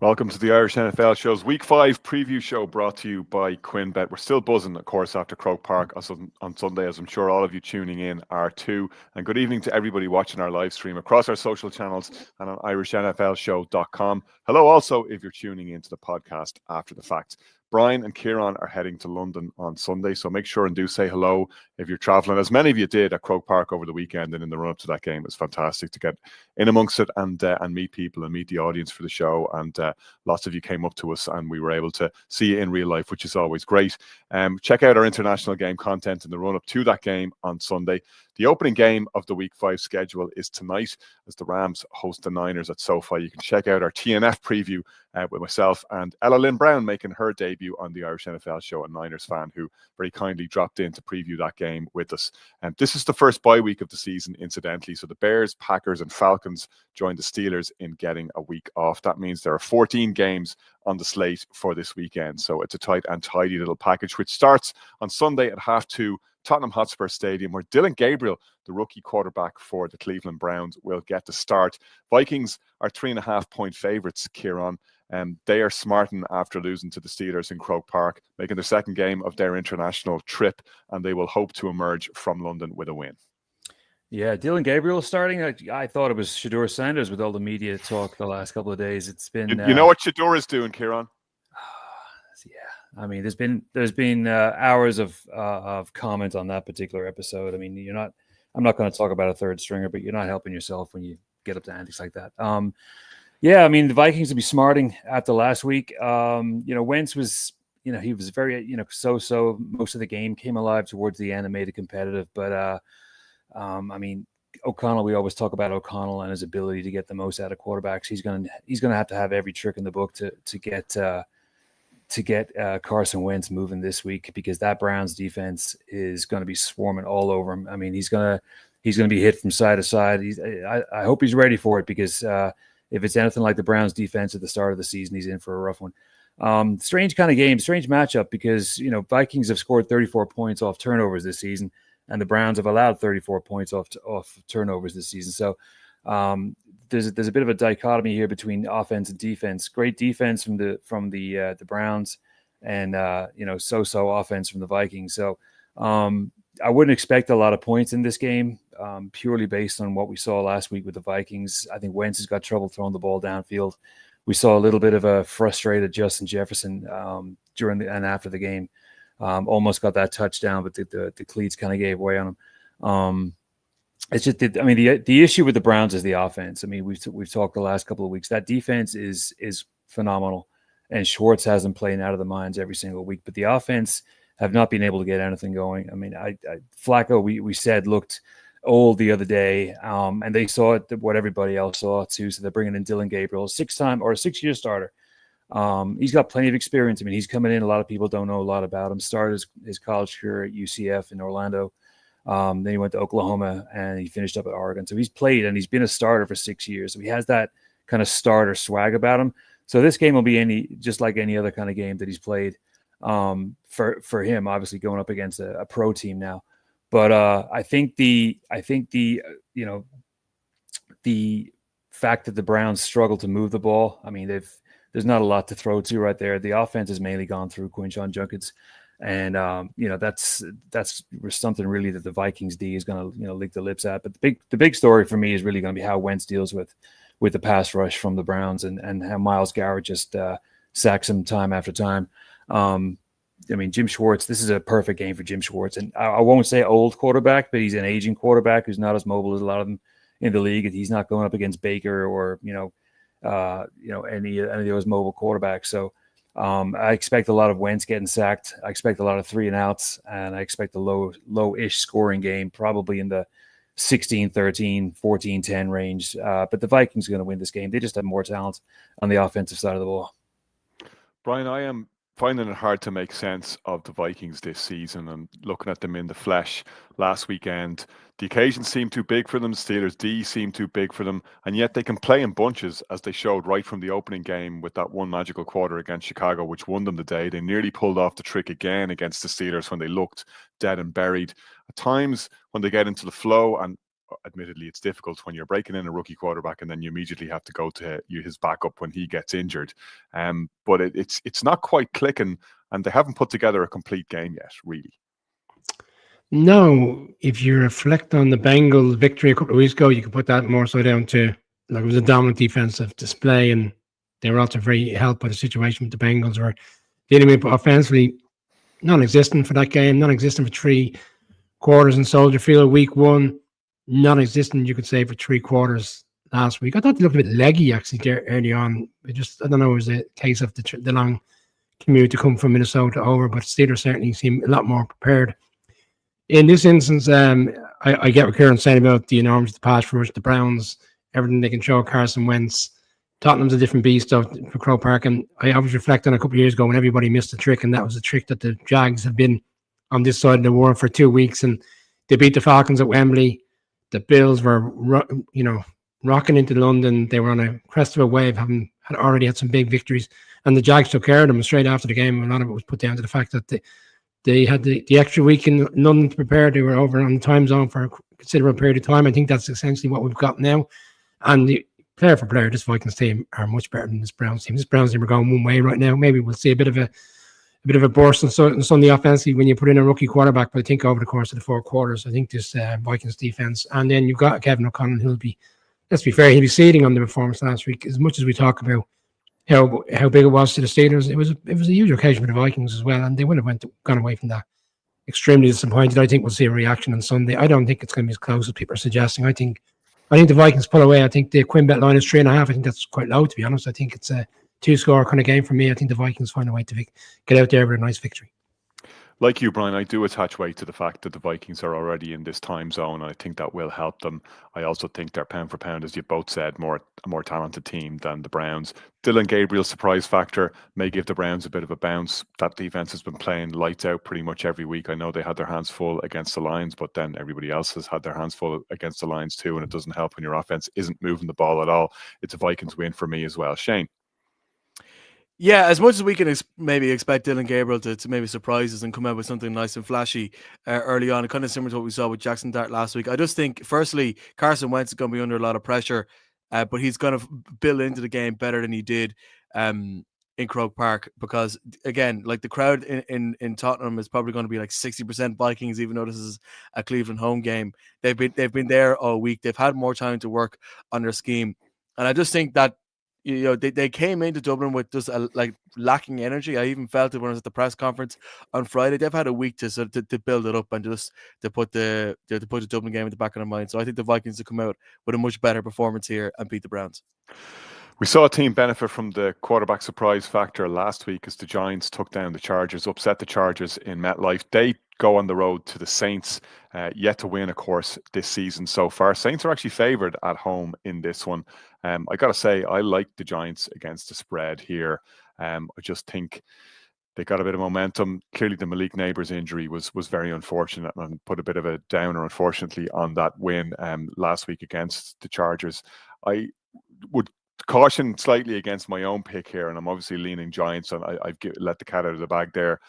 Welcome to the Irish NFL Show's Week 5 preview show brought to you by QuinnBet. We're still buzzing, of course, after Croke Park on Sunday, as I'm sure all of you tuning in are too. And good evening to everybody watching our live stream across our social channels and on IrishNFLShow.com. Hello also if you're tuning into the podcast after the fact. Brian and Kieran are heading to London on Sunday, so make sure and do say hello if you're travelling, as many of you did at Croke Park over the weekend and in the run-up to that game. It was fantastic to get in amongst it and meet people and meet the audience for the show, and lots of you came up to us and we were able to see you in real life, which is always great. Check out our international game content in the run-up to that game on Sunday. The opening game of the Week 5 schedule is tonight as the Rams host the Niners at SoFi. You can check out our TNF preview with myself and Ella Lynn Brown making her debut on the Irish NFL Show, a Niners fan who very kindly dropped in to preview that game with us. This is the first bye week of the season, incidentally. So the Bears, Packers and Falcons join the Steelers in getting a week off. That means there are 14 games on the slate for this weekend. So it's a tight and tidy little package, which starts on Sunday at 2:30, Tottenham Hotspur Stadium, where Dylan Gabriel, the rookie quarterback for the Cleveland Browns, will get the start. Vikings are 3.5-point favourites, Kieran. They are smarting after losing to the Steelers in Croke Park, making their second game of their international trip, and they will hope to emerge from London with a win. Yeah, Dylan Gabriel starting. I thought it was Shedeur Sanders with all the media talk the last couple of days. It's been you know what Shedeur is doing, Kieran? Yeah, I mean, there's been hours of comment on that particular episode. I mean, I'm not going to talk about a third stringer, but you're not helping yourself when you get up to antics like that. Yeah, I mean, the Vikings will be smarting after last week. Wentz was, he was very, so most of the game, came alive towards the end and made it competitive. But, I mean, O'Connell, we always talk about O'Connell and his ability to get the most out of quarterbacks. He's going to have every trick in the book to get Carson Wentz moving this week, because that Browns defense is going to be swarming all over him. I mean, he's going to be hit from side to side. I hope he's ready for it, because if it's anything like the Browns defense at the start of the season, he's in for a rough one. Strange kind of game, strange matchup, because, Vikings have scored 34 points off turnovers this season, and the Browns have allowed 34 points off turnovers this season. So there's a bit of a dichotomy here between offense and defense. Great defense from the Browns, and so-so offense from the Vikings. So I wouldn't expect a lot of points in this game, purely based on what we saw last week with the Vikings. I think Wentz has got trouble throwing the ball downfield. We saw a little bit of a frustrated Justin Jefferson during and after the game. Almost got that touchdown, but the cleats kind of gave way on him. It's just, the issue with the Browns is the offense. I mean, we've talked the last couple of weeks. That defense is phenomenal, and Schwartz has them playing out of the minds every single week. But the offense have not been able to get anything going. I mean, Flacco, we said, looked old the other day, and they saw it, what everybody else saw too. So they're bringing in Dylan Gabriel, a 6-year starter. He's got plenty of experience. I mean, he's coming in. A lot of people don't know a lot about him. Started his college career at UCF in Orlando. Then he went to Oklahoma and he finished up at Oregon. So he's played and he's been a starter for 6 years. So he has that kind of starter swag about him. So this game will be just like any other kind of game that he's played for him, obviously going up against a pro team now. But I think the fact that the Browns struggle to move the ball, I mean, there's not a lot to throw to right there. The offense has mainly gone through Quinshon Judkins. And, that's something really that the Vikings D is going to, lick the lips at. But the big story for me is really going to be how Wentz deals with the pass rush from the Browns, and how Myles Garrett just sacks him time after time. Jim Schwartz, this is a perfect game for Jim Schwartz. And I won't say old quarterback, but he's an aging quarterback who's not as mobile as a lot of them in the league. He's not going up against Baker or, any of those mobile quarterbacks. So, I expect a lot of Wentz getting sacked. I expect a lot of 3-and-outs, and I expect a low-ish scoring game, probably in the 16-13, 14-10 range. But the Vikings are going to win this game. They just have more talent on the offensive side of the ball. Brian, I am finding it hard to make sense of the Vikings this season, and looking at them in the flesh last weekend. The occasions seem too big for them. Steelers D seem too big for them, and yet they can play in bunches, as they showed right from the opening game with that one magical quarter against Chicago, which won them the day. They nearly pulled off the trick again against the Steelers when they looked dead and buried. At times, when they get into the flow, and admittedly, it's difficult when you're breaking in a rookie quarterback and then you immediately have to go to his backup when he gets injured. But it's not quite clicking, and they haven't put together a complete game yet, really. No, if you reflect on the Bengals victory a couple of weeks ago, you can put that more so down to like it was a dominant defensive display, and they were also very helped by the situation with the Bengals were dealing with offensively non-existent for that game, non-existent for 3 quarters in Soldier Field. Week 1, non-existent, you could say, for 3 quarters last week. I thought they looked a bit leggy actually there early on. I don't know, it was a case of the long commute to come from Minnesota over, but Steelers certainly seem a lot more prepared. In this instance, I get what Kieran's saying about the enormity of the pass rush, the Browns, everything they can show Carson Wentz. Tottenham's a different beast for Croke Park, and I always reflect on a couple of years ago when everybody missed the trick, and that was the trick that the Jags have been on this side of the war for 2 weeks, and they beat the Falcons at Wembley. The Bills were, rocking into London. They were on a crest of a wave, having already had some big victories, and the Jags took care of them straight after the game. A lot of it was put down to the fact that they had the extra week in London to prepare. They were over on the time zone for a considerable period of time. I think that's essentially what we've got now. And the player for player, this Vikings team are much better than this Browns team. This Browns team are going one way right now. Maybe we'll see a bit of a burst on Sunday offensively when you put in a rookie quarterback. But I think over the course of the 4 quarters, I think this Vikings defense, and then you've got Kevin O'Connell, who'll be, let's be fair, he'll be seeding on the performance last week. As much as we talk about how big it was to the Steelers, it was a huge occasion for the Vikings as well, and they would have gone away from that extremely disappointed. I think we'll see a reaction on Sunday. I don't think it's going to be as close as people are suggesting. I think the Vikings pull away. I think the Quinn-Bet line is 3.5. I think that's quite low, to be honest. I think it's a 2-score kind of game for me. I think the Vikings find a way to get out there with a nice victory. Like you, Brian, I do attach weight to the fact that the Vikings are already in this time zone, and I think that will help them. I also think they're pound for pound, as you both said, a more talented team than the Browns. Dylan Gabriel's surprise factor may give the Browns a bit of a bounce. That defense has been playing lights out pretty much every week. I know they had their hands full against the Lions, but then everybody else has had their hands full against the Lions too, and it doesn't help when your offense isn't moving the ball at all. It's a Vikings win for me as well. Shane? Yeah, as much as we can maybe expect Dylan Gabriel to maybe surprise us and come out with something nice and flashy early on, kind of similar to what we saw with Jackson Dart last week. I just think, firstly, Carson Wentz is going to be under a lot of pressure, but he's going to build into the game better than he did in Croke Park, because, again, like the crowd in Tottenham is probably going to be like 60% Vikings, even though this is a Cleveland home game. They've been there all week. They've had more time to work on their scheme, and I just think that they came into Dublin with just like lacking energy. I even felt it when I was at the press conference on Friday. They've had a week to build it up and just to put the Dublin game in the back of their mind. So I think the Vikings will come out with a much better performance here and beat the Browns. We saw a team benefit from the quarterback surprise factor last week as the Giants took down the Chargers, upset the Chargers in MetLife. They go on the road to the Saints, yet to win, of course, this season so far. Saints are actually favoured at home in this one. I got to say, I like the Giants against the spread here. I just think they got a bit of momentum. Clearly, the Malik Neighbours injury was very unfortunate and put a bit of a downer, unfortunately, on that win last week against the Chargers. I would caution slightly against my own pick here, and I'm obviously leaning Giants, and I've let the cat out of the bag there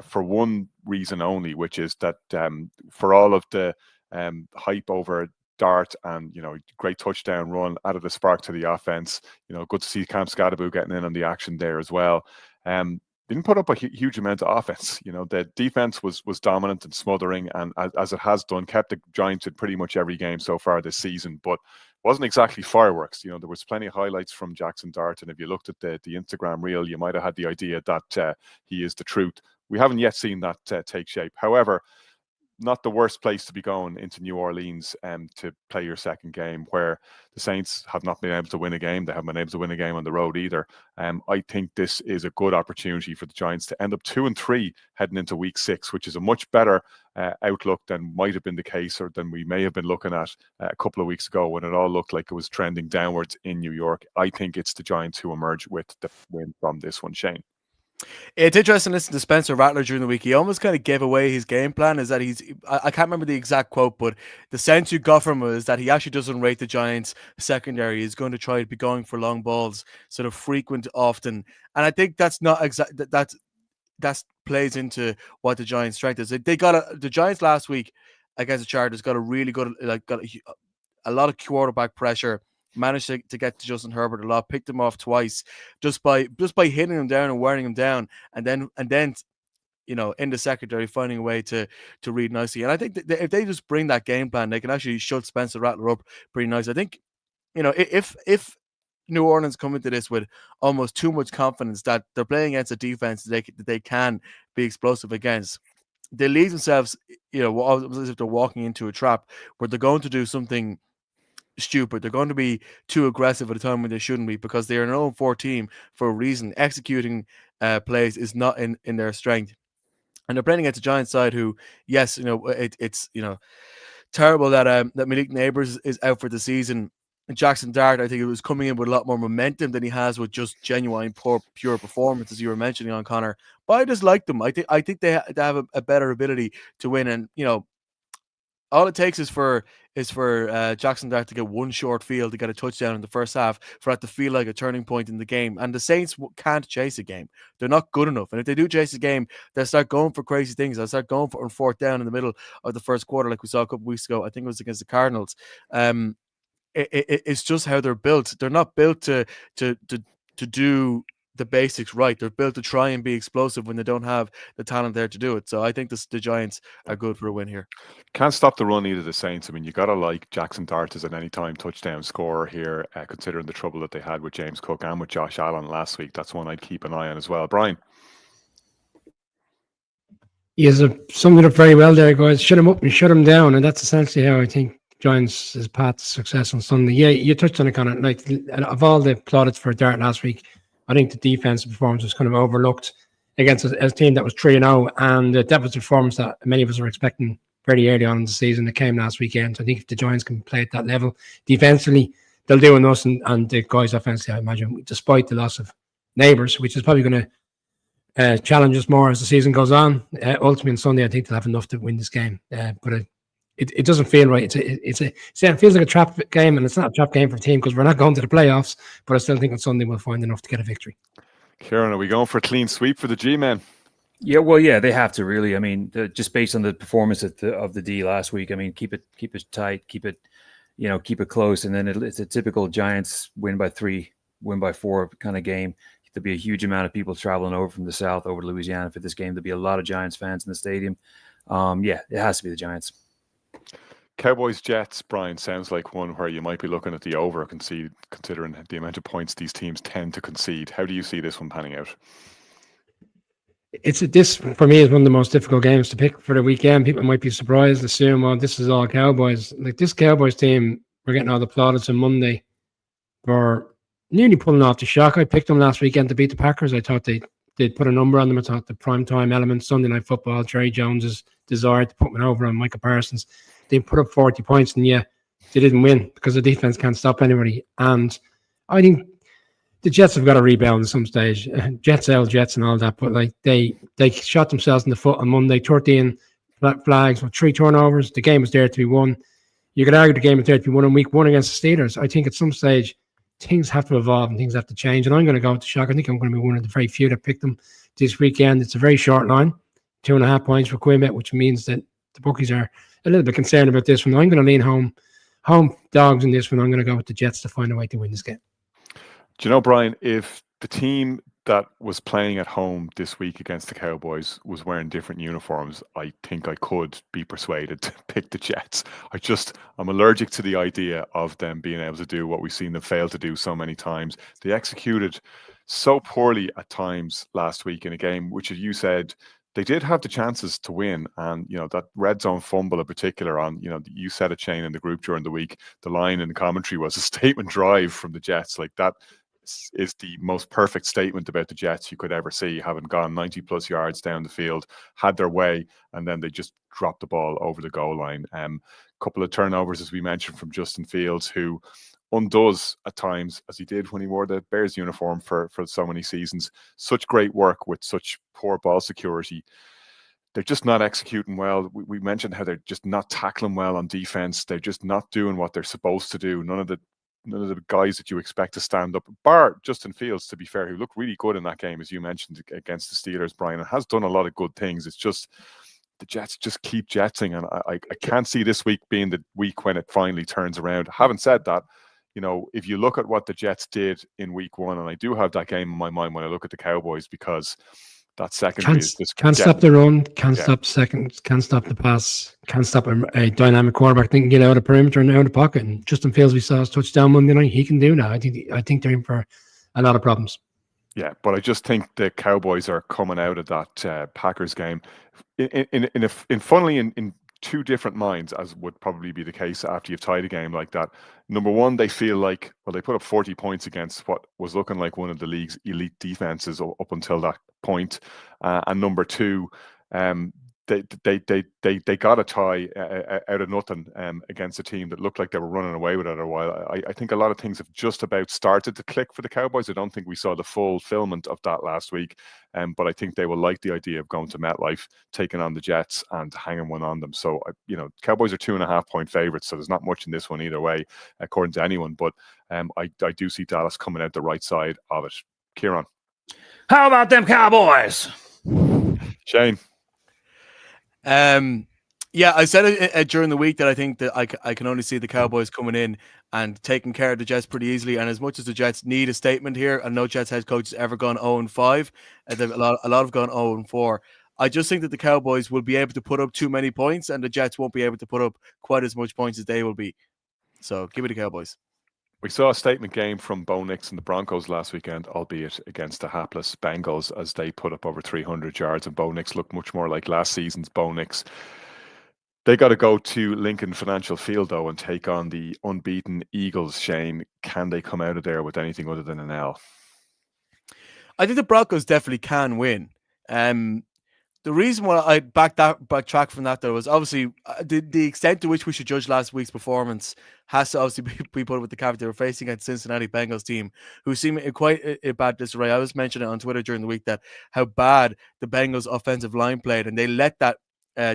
for one reason only, which is that for all of the hype over Dart and great touchdown run, added a spark to the offense. Good to see Cam Scadaboo getting in on the action there as well. Didn't put up a huge amount of offense. The defense was dominant and smothering, and as it has done, kept the Giants in pretty much every game so far this season, but wasn't exactly fireworks. There was plenty of highlights from Jackson Dart, and if you looked at the Instagram reel, you might have had the idea that he is the truth. We haven't yet seen that take shape. However, not the worst place to be going into New Orleans to play your second game, where the Saints have not been able to win a game. They haven't been able to win a game on the road either. I think this is a good opportunity for the Giants to end up 2-3 heading into week 6, which is a much better outlook than might have been the case, or than we may have been looking at a couple of weeks ago when it all looked like it was trending downwards in New York. I think it's the Giants who emerge with the win from this one. Shane? It's interesting to listen to Spencer Rattler during the week. He almost kind of gave away his game plan. Is that I can't remember the exact quote, but the sense you got from him is that he actually doesn't rate the Giants secondary. He's going to try to be going for long balls, sort of frequent, often. And I think that's not exact. That plays into what the Giants' strength is. The Giants last week against the Chargers got a really good, a lot of quarterback pressure. Managed to get to Justin Herbert a lot, picked him off twice just by hitting him down and wearing him down, and then in the secondary finding a way to read nicely. And I think that if they just bring that game plan, they can actually shut Spencer Rattler up pretty nice. I think if New Orleans come into this with almost too much confidence that they're playing against a defense that they can be explosive against, they leave themselves, as if they're walking into a trap where they're going to do something stupid. They're going to be too aggressive at a time when they shouldn't be, because they are an 0-4 team for a reason. Executing plays is not in their strength. And they're playing against a Giants side who, yes, it's terrible that Malik Neighbors is out for the season. Jackson Dart, I think it was coming in with a lot more momentum than he has with just genuine pure performance, as you were mentioning on Connor. But I just like them. I think they have a better ability to win, and all it takes is for Jackson Dart to get one short field to get a touchdown in the first half for that to feel like a turning point in the game. And the Saints can't chase a game. They're not good enough. And if they do chase a game, they'll start going for crazy things. They'll start going for on fourth down in the middle of the first quarter, like we saw a couple weeks ago. I think it was against the Cardinals. It's just how they're built. They're not built to do the basics right. They're built to try and be explosive when they don't have the talent there to do it. So I think the Giants are good for a win here. Can't stop the run either, the Saints. I mean, you got to like Jackson Dart as an anytime touchdown scorer here, considering the trouble that they had with James Cook and with Josh Allen last week. That's one I'd keep an eye on as well. Brian? He has summed it up very well there, guys. Shut him up and shut him down. And that's essentially how I think Giants' path to success on Sunday. Yeah, you touched on it, Connor. Like, of all the plaudits for Dart last week, I think the defensive performance was kind of overlooked against a team that was 3-0, and that was the performance that many of us were expecting very early on in the season that came last weekend. So I think if the Giants can play at that level defensively, they'll do enough, and the guys offensively, I imagine, despite the loss of Neighbors, which is probably going to challenge us more as the season goes on. Ultimately on Sunday, I think they'll have enough to win this game. But it doesn't feel right. It feels like a trap game, and it's not a trap game for a team because we're not going to the playoffs. But I still think on Sunday we'll find enough to get a victory. Kieran, are we going for a clean sweep for the G-men? Yeah, well, yeah, they have to really. I mean, just based on the performance of the D last week. I mean, keep it tight, keep it close, and then it's a typical Giants win by 3, win by 4 kind of game. There'll be a huge amount of people traveling over from the south over to Louisiana for this game. There'll be a lot of Giants fans in the stadium. Yeah, it has to be the Giants. Cowboys Jets, Brian, sounds like one where you might be looking at the over concede, considering the amount of points these teams tend to concede. How do you see this one panning out? This for me is one of the most difficult games to pick for the weekend. People might be surprised, assume, oh, this is all Cowboys. Like, this Cowboys team, we're getting all the plaudits on Monday for nearly pulling off the shock. I picked them last weekend to beat the Packers. I thought they'd put a number on them. I thought the primetime element, Sunday Night Football, Jerry Jones's desire to put one over on Micah Parsons. They put up 40 points, and yeah, they didn't win because the defense can't stop anybody. And I think the Jets have got to rebound at some stage. Jets and all that, but like they shot themselves in the foot on Monday. 13 flags with 3 turnovers. The game was there to be won. You could argue the game was there to be won in week 1 against the Steelers. I think at some stage things have to evolve and things have to change. And I'm going to go with the shock. I think I'm going to be one of the very few that picked them this weekend. It's a very short line, 2.5 points for Quinbet, which means that the bookies are a little bit concerned about this one. I'm going to lean home dogs in this one. I'm going to go with the Jets to find a way to win this game. Do you know, Brian, if the team that was playing at home this week against the Cowboys was wearing different uniforms, I think I could be persuaded to pick the Jets. I'm allergic to the idea of them being able to do what we've seen them fail to do so many times. They executed so poorly at times last week in a game, which, as you said, they did have the chances to win. And, that red zone fumble in particular on, you said it, Shane, in the group during the week, the line in the commentary was a statement drive from the Jets. Like, that is the most perfect statement about the Jets you could ever see, having gone 90 plus yards down the field, had their way, and then they just dropped the ball over the goal line. Couple of turnovers, as we mentioned, from Justin Fields, who undoes at times, as he did when he wore the Bears uniform for so many seasons. Such great work with such poor ball security. They're just not executing well. We mentioned how they're just not tackling well on defense. They're just not doing what they're supposed to do. None of the guys that you expect to stand up, bar Justin Fields, to be fair, who looked really good in that game, as you mentioned, against the Steelers, Brian, and has done a lot of good things. It's just the Jets just keep jetsing, and I can't see this week being the week when it finally turns around. Having said that, if you look at what the Jets did in week 1, and I do have that game in my mind when I look at the Cowboys, because that secondary is just can't stop the run, can't stop seconds, can't stop the pass, can't stop a dynamic quarterback that can get out of perimeter and out of the pocket. And Justin Fields, we saw his touchdown Monday night. He can do that. I think they're in for a lot of problems. Yeah, but I just think the Cowboys are coming out of that Packers game in two different minds, as would probably be the case after you've tied a game like that. Number one, they feel like, well, they put up 40 points against what was looking like one of the league's elite defenses up until that point. And number two, they got a tie out of nothing against a team that looked like they were running away with it a while. I think a lot of things have just about started to click for the Cowboys. I don't think we saw the fulfillment of that last week, but I think they will like the idea of going to MetLife, taking on the Jets, and hanging one on them. So, Cowboys are 2.5-point favorites, so there's not much in this one either way, according to anyone. But I do see Dallas coming out the right side of it. Kieran, how about them Cowboys? Shane. Yeah, I said it during the week that I think that I can only see the Cowboys coming in and taking care of the Jets pretty easily. And as much as the Jets need a statement here, and no Jets head coach has ever gone 0-5, a lot have gone 0-4. I just think that the Cowboys will be able to put up too many points, and the Jets won't be able to put up quite as much points as they will be. So give me the Cowboys. We saw a statement game from Bo Nix and the Broncos last weekend, albeit against the hapless Bengals, as they put up over 300 yards, and Bo Nix looked much more like last season's Bo Nix. They got to go to Lincoln Financial Field, though, and take on the unbeaten Eagles. Shane, can they come out of there with anything other than an L? I think the Broncos definitely can win. The reason why I backtrack from that, though, was obviously the extent to which we should judge last week's performance has to obviously be put with the caveat they were facing a Cincinnati Bengals team who seem in quite a bad disarray. I was mentioning on Twitter during the week that how bad the Bengals offensive line played, and they let that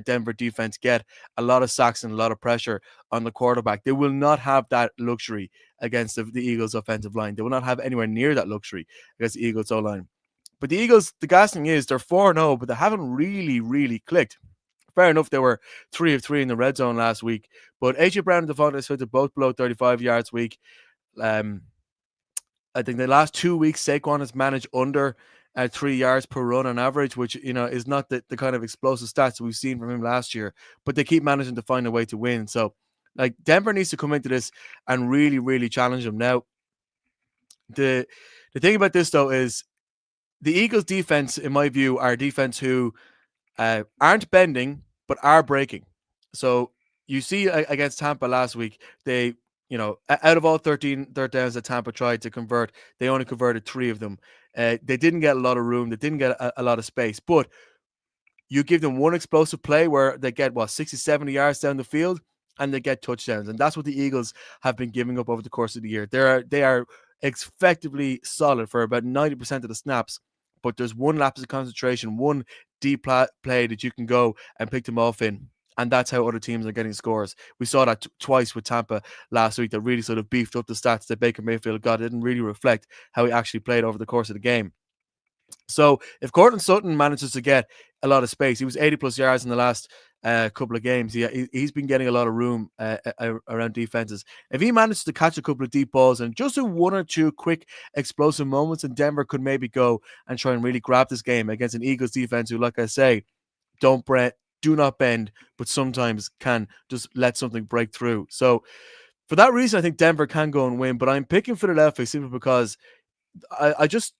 Denver defense get a lot of sacks and a lot of pressure on the quarterback. They will not have that luxury against the Eagles offensive line. They will not have anywhere near that luxury against the Eagles O-line. But the Eagles, the gas thing is they're 4-0, but they haven't really clicked. Fair enough, they were 3 of 3 in the red zone last week. But A.J. Brown and Devontae Smith are both below 35 yards a week. I think the last 2 weeks, Saquon has managed under 3 yards per run on average, which, is not the kind of explosive stats we've seen from him last year. But they keep managing to find a way to win. So, Denver needs to come into this and really challenge them. Now, the thing about this, though, is the Eagles defense, in my view, are a defense who aren't bending, but are breaking. So you see against Tampa last week, they, out of all 13 third downs that Tampa tried to convert, they only converted 3 of them. They didn't get a lot of room. They didn't get a lot of space. But you give them one explosive play where they get, 60, 70 yards down the field, and they get touchdowns. And that's what the Eagles have been giving up over the course of the year. They are effectively solid for about 90% of the snaps, but there's one lapse of concentration, one deep play that you can go and pick them off in, and that's how other teams are getting scores. We saw that twice with Tampa last week that really sort of beefed up the stats that Baker Mayfield got. It didn't really reflect how he actually played over the course of the game. So if Courtland Sutton manages to get a lot of space, he was 80+ yards in the last couple of games. He's been getting a lot of room around defenses. If he manages to catch a couple of deep balls and just do 1 or 2 quick explosive moments, and Denver could maybe go and try and really grab this game against an Eagles defense who, like I say, do not bend, but sometimes can just let something break through. So for that reason, I think Denver can go and win, but I'm picking Philadelphia simply because I just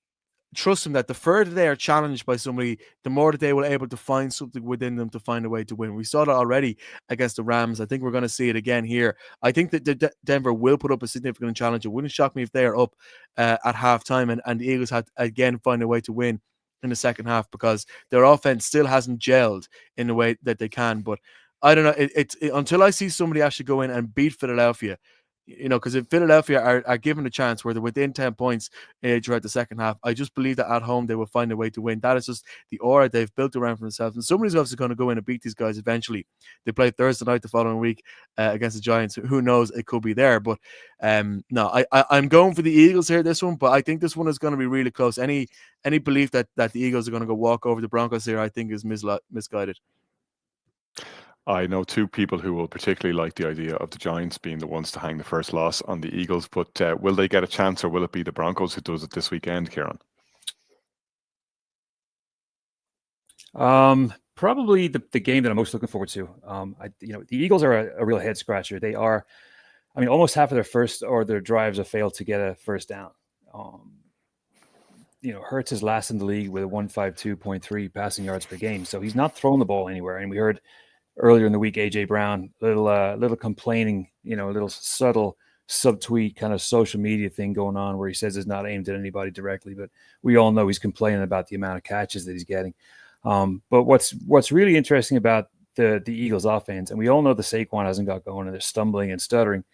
trust them that the further they are challenged by somebody, the more that they will able to find something within them to find a way to win. We saw that already against the Rams. I think we're going to see it again here. I think that Denver will put up a significant challenge. It wouldn't shock me if they are up at halftime and the Eagles had again find a way to win in the second half, because their offense still hasn't gelled in the way that they can. But I don't know. It's until I see somebody actually go in and beat Philadelphia, because if Philadelphia are given a chance where they're within 10 points throughout the second half, I just believe that at home they will find a way to win. That is just the aura they've built around for themselves. And somebody's obviously going to go in and beat these guys eventually. They play Thursday night the following week against the Giants. Who knows? It could be there. But no, I'm going for the Eagles here, this one. But I think this one is going to be really close. Any belief that the Eagles are going to go walk over the Broncos here, I think is misguided. I know two people who will particularly like the idea of the Giants being the ones to hang the first loss on the Eagles, but will they get a chance, or will it be the Broncos who does it this weekend, Kieran? Probably the game that I'm most looking forward to. The Eagles are a real head scratcher. They are, I mean, almost half of their drives have failed to get a first down. Hurts is last in the league with a 152.3 passing yards per game, so he's not throwing the ball anywhere. And we heard earlier in the week, AJ Brown, little complaining, a little subtle subtweet kind of social media thing going on where he says it's not aimed at anybody directly, but we all know he's complaining about the amount of catches that he's getting. But what's really interesting about the Eagles offense, and we all know the Saquon hasn't got going and they're stumbling and stuttering,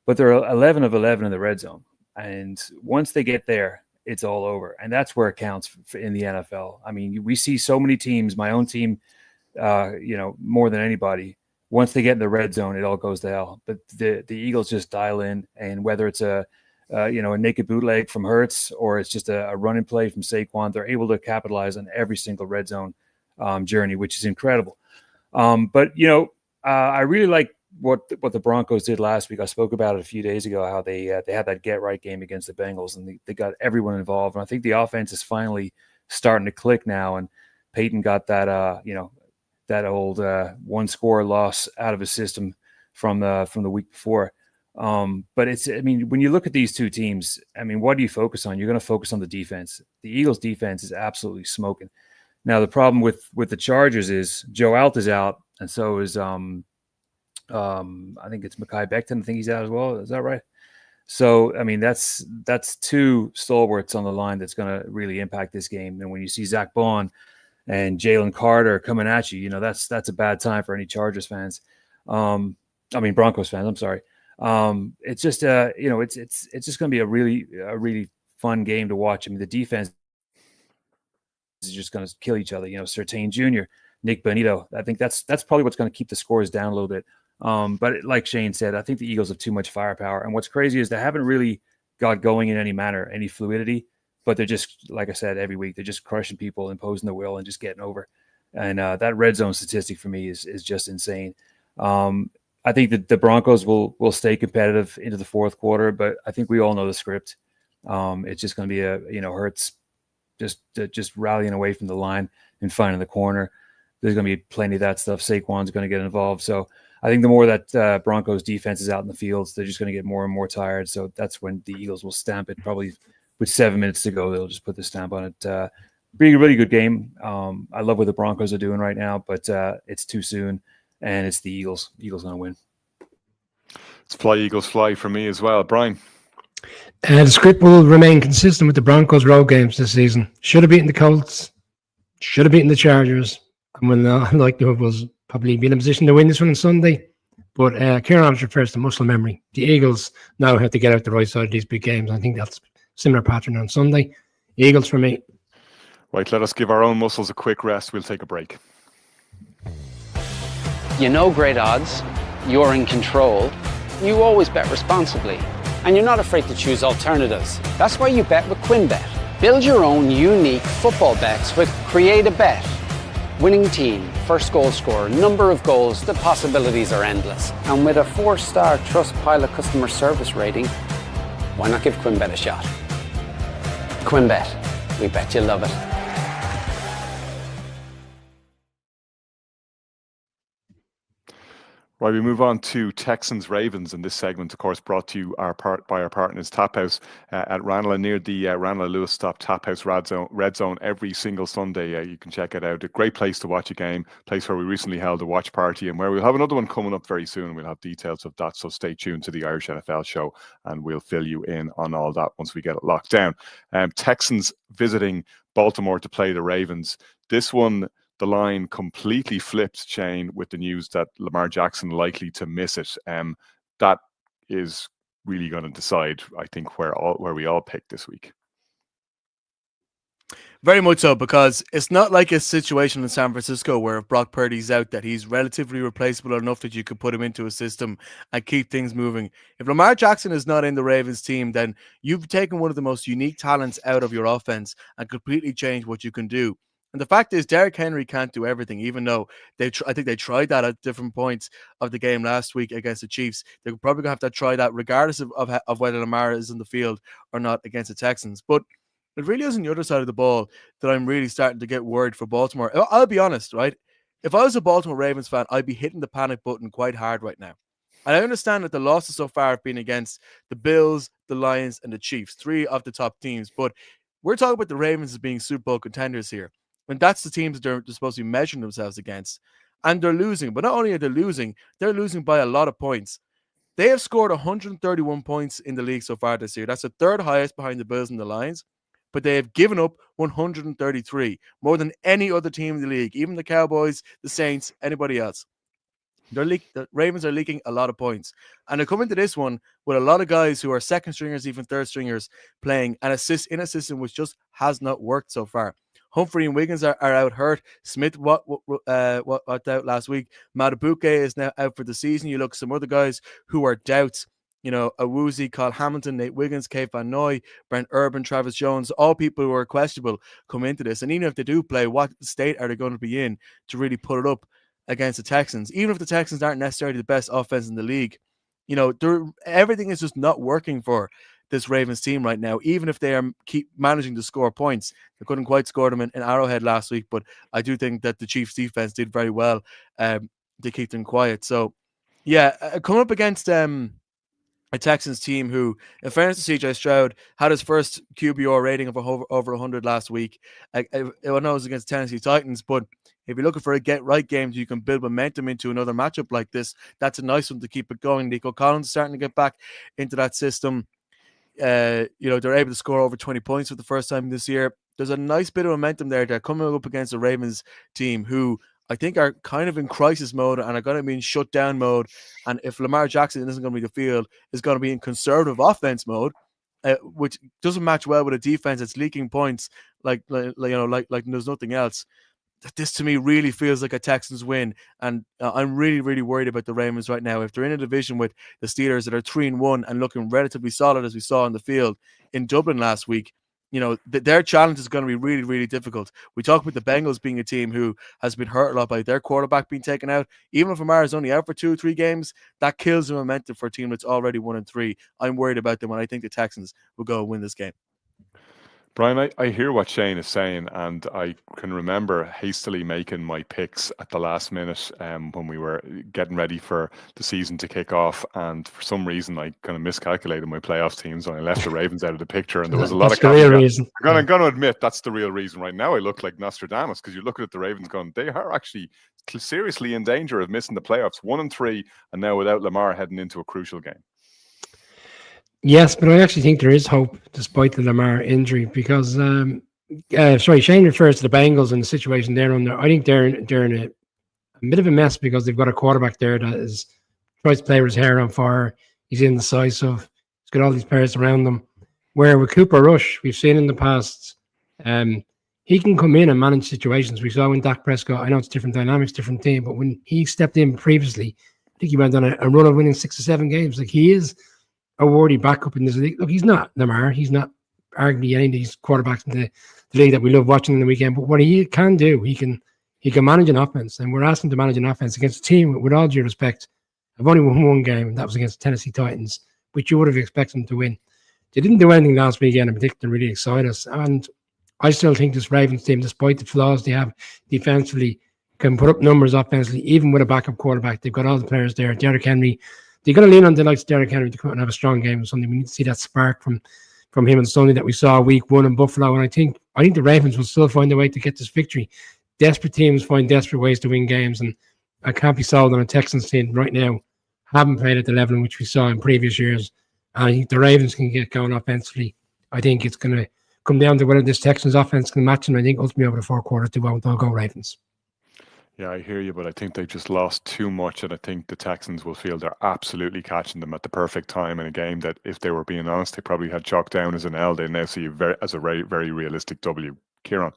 but they're 11 of 11 in the red zone. And once they get there, it's all over. And that's where it counts in the NFL. I mean, we see so many teams, my own team, more than anybody, once they get in the red zone, it all goes to hell. But the Eagles just dial in, and whether it's a naked bootleg from Hurts or it's just a running play from Saquon, they're able to capitalize on every single red zone journey, which is incredible. But I really like what the Broncos did last week. I spoke about it a few days ago, how they had that get right game against the Bengals, and they got everyone involved. And I think the offense is finally starting to click now. And Peyton got that that old one score loss out of his system from the week before. But when you look at these two teams, what do you focus on? You're going to focus on the defense. The Eagles defense is absolutely smoking. Now, the problem with the Chargers is Joe Alt is out, and so is I think it's Mekhi Becton. I think he's out as well. Is that right? So, that's two stalwarts on the line that's going to really impact this game. And when you see Zach Bond and Jalen Carter coming at you, that's a bad time for any Chargers fans. Broncos fans. I'm sorry. It's just it's just going to be a really fun game to watch. The defense is just going to kill each other. Surtain Jr., Nick Bonito. I think that's probably what's going to keep the scores down a little bit. But like Shane said, I think the Eagles have too much firepower. And what's crazy is they haven't really got going in any manner, any fluidity. But they're just, like I said, every week they're just crushing people, imposing the will, and just getting over. And that red zone statistic for me is just insane. I think that the Broncos will stay competitive into the fourth quarter, but I think we all know the script. It's just going to be Hurts just rallying away from the line and finding the corner. There's going to be plenty of that stuff. Saquon's going to get involved. So I think the more that Broncos defense is out in the fields, they're just going to get more and more tired. So that's when the Eagles will stamp it. Probably with 7 minutes to go, they'll just put the stamp on it. Being a really good game. I love what the Broncos are doing right now, but it's too soon. And it's the Eagles. Eagles going to win. It's fly, Eagles, fly for me as well. Brian? The script will remain consistent with the Broncos' road games this season. Should have beaten the Colts. Should have beaten the Chargers. And when likelihood was probably be in a position to win this one on Sunday. But Kieran refers to muscle memory. The Eagles now have to get out the right side of these big games. I think that's a similar pattern on Sunday. Eagles for me. Right, let us give our own muscles a quick rest. We'll take a break. Great odds, you're in control, you always bet responsibly, and you're not afraid to choose alternatives. That's why you bet with QuinnBet. Build your own unique football bets with Create a Bet. Winning team, first goal scorer, number of goals, the possibilities are endless. And with a 4-star Trustpilot customer service rating, why not give QuinnBet a shot? QuinnBet, we bet you love it. Right, we move on to Texans Ravens in this segment, of course, brought to you by our partners Tap House at Ranelagh, near the Ranelagh Lewis Stop Tap House Red Zone every single Sunday. You can check it out. A great place to watch a game, place where we recently held a watch party and where we'll have another one coming up very soon. We'll have details of that, so stay tuned to the Irish NFL show and we'll fill you in on all that once we get it locked down. Texans visiting Baltimore to play the Ravens. This one, the line completely flipped, Shane, with the news that Lamar Jackson likely to miss it. That is really going to decide, I think, where we all pick this week. Very much so, because it's not like a situation in San Francisco where if Brock Purdy's out that he's relatively replaceable enough that you could put him into a system and keep things moving. If Lamar Jackson is not in the Ravens team, then you've taken one of the most unique talents out of your offense and completely changed what you can do. And the fact is, Derrick Henry can't do everything, even though I think they tried that at different points of the game last week against the Chiefs. They're probably going to have to try that regardless of whether Lamar is in the field or not against the Texans. But it really is on the other side of the ball that I'm really starting to get worried for Baltimore. I'll be honest, right? If I was a Baltimore Ravens fan, I'd be hitting the panic button quite hard right now. And I understand that the losses so far have been against the Bills, the Lions, and the Chiefs, 3 of the top teams. But we're talking about the Ravens as being Super Bowl contenders here. And that's the teams they're supposed to be measuring themselves against. And they're losing. But not only are they losing, they're losing by a lot of points. They have scored 131 points in the league so far this year. That's the third highest behind the Bills and the Lions. But they have given up 133, more than any other team in the league, even the Cowboys, the Saints, anybody else. The Ravens are leaking a lot of points. And they come into this one with a lot of guys who are second stringers, even third stringers, playing in a system which just has not worked so far. Humphrey and Wiggins are out hurt. Smith what out last week. Matabuke is now out for the season. You look at some other guys who are doubts. Awuzie, Kyle Hamilton, Nate Wiggins, Kate Van Noy, Brent Urban, Travis Jones, all people who are questionable come into this. And even if they do play, what state are they going to be in to really put it up against the Texans? Even if the Texans aren't necessarily the best offense in the league, everything is just not working for this Ravens team right now, even if they keep managing to score points. They couldn't quite score them in Arrowhead last week, but I do think that the Chiefs defense did very well to keep them quiet. So, yeah, coming up against a Texans team who, in fairness to CJ Stroud, had his first QBR rating of over 100 last week. I know it was against Tennessee Titans, but if you're looking for a get-right game, you can build momentum into another matchup like this. That's a nice one to keep it going. Nico Collins is starting to get back into that system. They're able to score over 20 points for the first time this year. There's a nice bit of momentum there. They're coming up against the Ravens team who I think are kind of in crisis mode and are going to be in shutdown mode. And if Lamar Jackson isn't going to be the field, is going to be in conservative offense mode, which doesn't match well with a defense that's leaking points like there's nothing else. This to me really feels like a Texans win, and I'm really, really worried about the Ravens right now. If they're in a division with the Steelers that are 3-1 and looking relatively solid as we saw on the field in Dublin last week, their challenge is going to be really, really difficult. We talk about the Bengals being a team who has been hurt a lot by their quarterback being taken out. Even if Lamar is only out for 2 or 3 games, that kills the momentum for a team that's already 1-3. I'm worried about them, and I think the Texans will go and win this game. Brian, I hear what Shane is saying, and I can remember hastily making my picks at the last minute when we were getting ready for the season to kick off, and for some reason I kind of miscalculated my playoff teams and I left the Ravens out of the picture, and there was a lot of real reason. I'm going to admit that's the real reason. Right now I look like Nostradamus because you're looking at the Ravens going, they are actually seriously in danger of missing the playoffs, 1-3, and now without Lamar heading into a crucial game. Yes, but I actually think there is hope despite the Lamar injury because, Shane refers to the Bengals and the situation they're under. I think they're in a bit of a mess because they've got a quarterback there that tries to play with his hair on fire. He's indecisive. He's got all these players around him. Where with Cooper Rush, we've seen in the past, he can come in and manage situations. We saw when Dak Prescott, I know it's different dynamics, different team, but when he stepped in previously, I think he went on a run of winning 6 or 7 games. Like he is a worthy backup in this league. Look, he's not Lamar. He's not arguably any of these quarterbacks in the league that we love watching in the weekend. But what he can do, he can manage an offense. And we're asking him to manage an offense against a team, with all due respect, have only won 1 game, and that was against the Tennessee Titans, which you would have expected them to win. They didn't do anything last weekend in particular to really excite us. And I still think this Ravens team, despite the flaws they have defensively, can put up numbers offensively, even with a backup quarterback. They've got all the players there. Derrick Henry, they're going to lean on the likes of Derrick Henry to come out and have a strong game on Sunday. We need to see that spark from him on Sunday that we saw week 1 in Buffalo. And I think the Ravens will still find a way to get this victory. Desperate teams find desperate ways to win games, and I can't be sold on a Texans team right now. Haven't played at the level in which we saw in previous years. And I think the Ravens can get going offensively. I think it's going to come down to whether this Texans offense can match them. I think ultimately over the 4 quarters, they'll go Ravens. Yeah, I hear you, but I think they just lost too much, and I think the Texans will feel they're absolutely catching them at the perfect time in a game that, if they were being honest, they probably had chalked down as an L. They now see as a very, very realistic W. Kieran.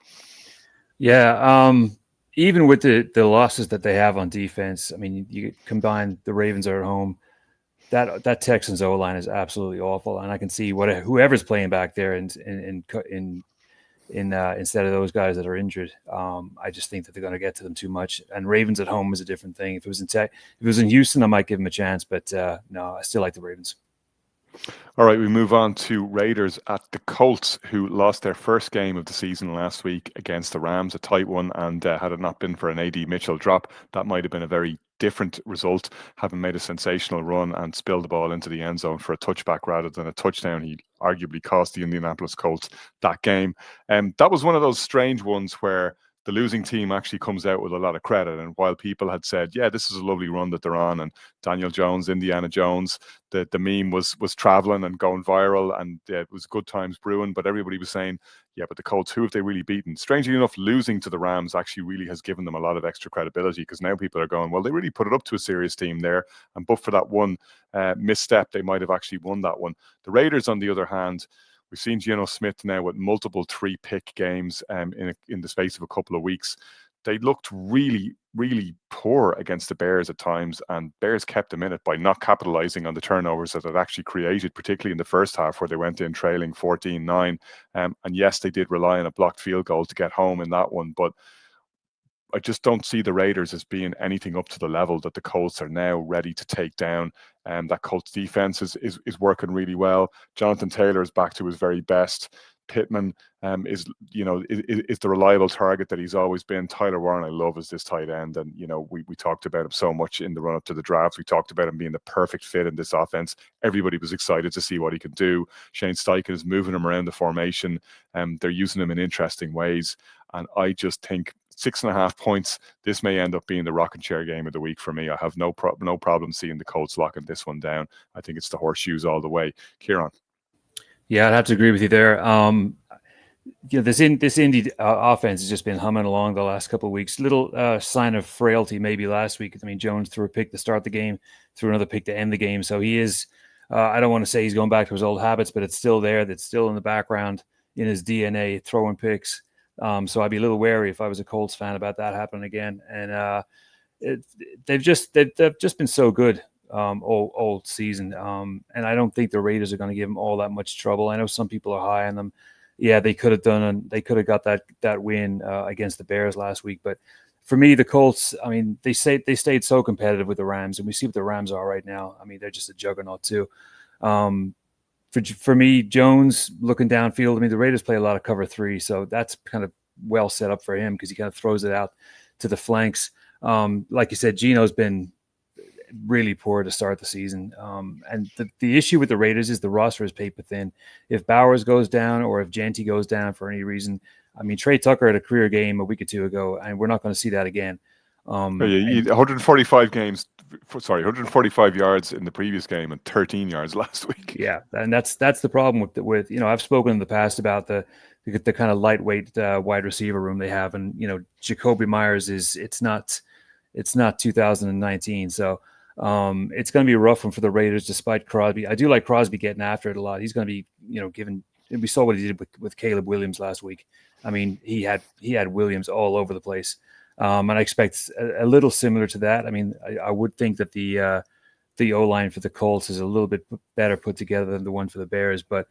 Yeah, even with the losses that they have on defense, I mean, you combine the Ravens are at home. That Texans O line is absolutely awful, and I can see whoever's playing back there in instead of those guys that are injured. I just think that they're going to get to them too much. And Ravens at home is a different thing. If it was in Houston, I might give them a chance, but no, I still like the Ravens. All right, we move on to Raiders at the Colts, who lost their first game of the season last week against the Rams, a tight one. And had it not been for an AD Mitchell drop, that might have been a very different result, having made a sensational run and spilled the ball into the end zone for a touchback rather than a touchdown. He arguably cost the Indianapolis Colts that game. That was one of those strange ones where the losing team actually comes out with a lot of credit. And while people had said, yeah, this is a lovely run that they're on, and Daniel Jones, Indiana Jones, the meme was traveling and going viral, and it was good times brewing, but everybody was saying, yeah, but the Colts, who have they really beaten? Strangely enough, losing to the Rams actually really has given them a lot of extra credibility, because now people are going, well, they really put it up to a serious team there, and but for that one misstep, they might have actually won that one. The Raiders, on the other hand, we've seen Geno Smith now with multiple 3-pick games in the space of a couple of weeks. They looked really, really poor against the Bears at times, and Bears kept them in it by not capitalizing on the turnovers that it actually created, particularly in the first half where they went in trailing 14-9. And yes, they did rely on a blocked field goal to get home in that one, but I just don't see the Raiders as being anything up to the level that the Colts are now ready to take down. That Colts defense is working really well. Jonathan Taylor is back to his very best. Pittman is the reliable target that he's always been. Tyler Warren, I love as this tight end, and we talked about him so much in the run up to the draft. We talked about him being the perfect fit in this offense. Everybody was excited to see what he could do. Shane Steichen is moving him around the formation, and they're using him in interesting ways. And I just think 6.5 points, this may end up being the rocking chair game of the week for me. I have no problem seeing the Colts locking this one down. I think it's the horseshoes all the way. Kieran. Yeah, I'd have to agree with you there. This Indy offense has just been humming along the last couple of weeks. Little sign of frailty maybe last week. I mean, Jones threw a pick to start the game, threw another pick to end the game. So he is, I don't want to say he's going back to his old habits, but it's still there. That's still in the background in his DNA, throwing picks. So I'd be a little wary if I was a Colts fan about that happening again. And they've just been so good all season. And I don't think the Raiders are going to give them all that much trouble. I know some people are high on them. Yeah, they could have got that win against the Bears last week. But for me, the Colts, I mean, they stayed so competitive with the Rams, and we see what the Rams are right now. I mean, they're just a juggernaut too. For me, Jones looking downfield, I mean, the Raiders play a lot of cover 3, so that's kind of well set up for him because he kind of throws it out to the flanks. Like you said, Geno's been really poor to start the season. And the issue with the Raiders is the roster is paper thin. If Bowers goes down or if Genty goes down for any reason, I mean, Trey Tucker had a career game a week or two ago, and we're not going to see that again. 145 yards in the previous game and 13 yards last week. Yeah, and that's the problem with I've spoken in the past about the kind of lightweight wide receiver room they have, and Jacoby Myers it's not 2019, so it's going to be a rough one for the Raiders despite Crosby. I do like Crosby getting after it a lot. He's going to be given. We saw what he did with Caleb Williams last week. I mean, he had Williams all over the place. And I expect a little similar to that. I mean, I would think that the O-line for the Colts is a little bit better put together than the one for the Bears. But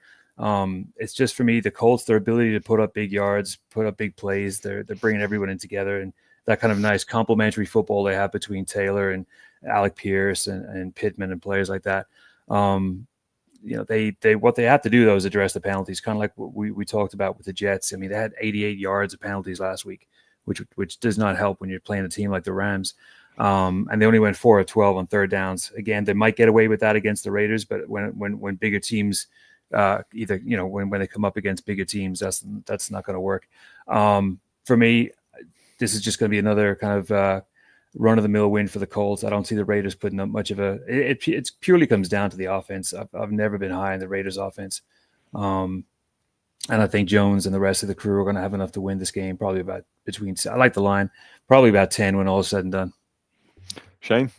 it's just, for me, the Colts, their ability to put up big yards, put up big plays, they're bringing everyone in together. And that kind of nice complementary football they have between Taylor and Alec Pierce and Pittman and players like that. They what they have to do, though, is address the penalties, kind of like what we talked about with the Jets. I mean, they had 88 yards of penalties last week, which does not help when you're playing a team like the Rams. And they only went 4 of 12 on third downs. Again, they might get away with that against the Raiders, but when bigger teams, when they come up against bigger teams, that's not going to work. For me, this is just going to be another kind of run-of-the-mill win for the Colts. I don't see the Raiders putting up much of it purely comes down to the offense. I've never been high on the Raiders offense. And I think Jones and the rest of the crew are going to have enough to win this game, probably about I like the line, probably about 10 when all is said and done. Shane?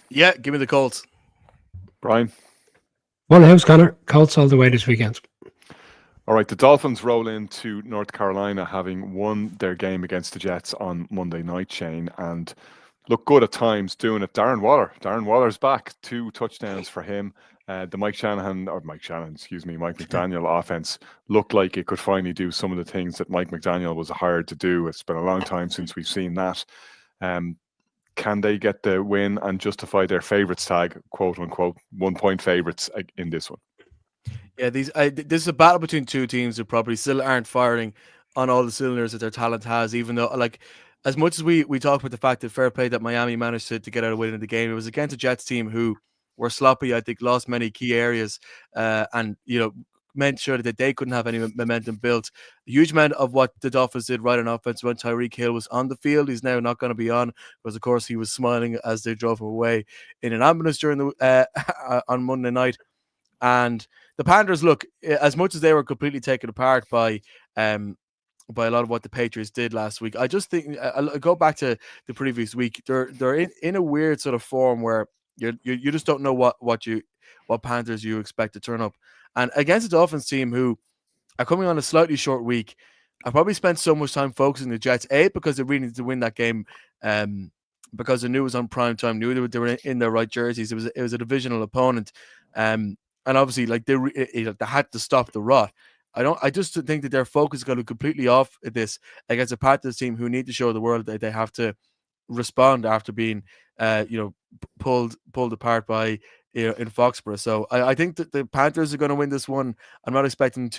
Yeah, give me the Colts. Brian? Full house, Connor. Colts all the way this weekend. All right, the Dolphins roll into North Carolina, having won their game against the Jets on Monday night, Shane. And look good at times doing it. Darren Waller's back, 2 touchdowns for him. The Mike McDaniel offense looked like it could finally do some of the things that Mike McDaniel was hired to do. It's been a long time since we've seen that. Can they get the win and justify their favourites tag, quote unquote, 1 point favourites in this one? Yeah, this is a battle between two teams who probably still aren't firing on all the cylinders that their talent has, even though, like, as much as we talk about the fact that fair play that Miami managed to get out a win in the game, it was against a Jets team who were sloppy, I think lost many key areas, and, meant sure that they couldn't have any momentum built. A huge amount of what the Dolphins did right on offense when Tyreek Hill was on the field. He's now not going to be on because, of course, he was smiling as they drove him away in an ambulance during the on Monday night. And the Panthers, look, as much as they were completely taken apart by a lot of what the Patriots did last week, I just think I'll go back to the previous week. They're in a weird sort of form where you just don't know what Panthers you expect to turn up. And against the Dolphins team who are coming on a slightly short week, I probably spent so much time focusing on the Jets, because they really needed to win that game, because they knew it was on prime time, knew they were in their right jerseys. It was a divisional opponent, and obviously, like, they had to stop the rot. I just think that their focus is going to be completely off at this against a Panthers team who need to show the world that they have to respond after being pulled apart by in Foxborough. So I think that the Panthers are going to win this one. I'm not expecting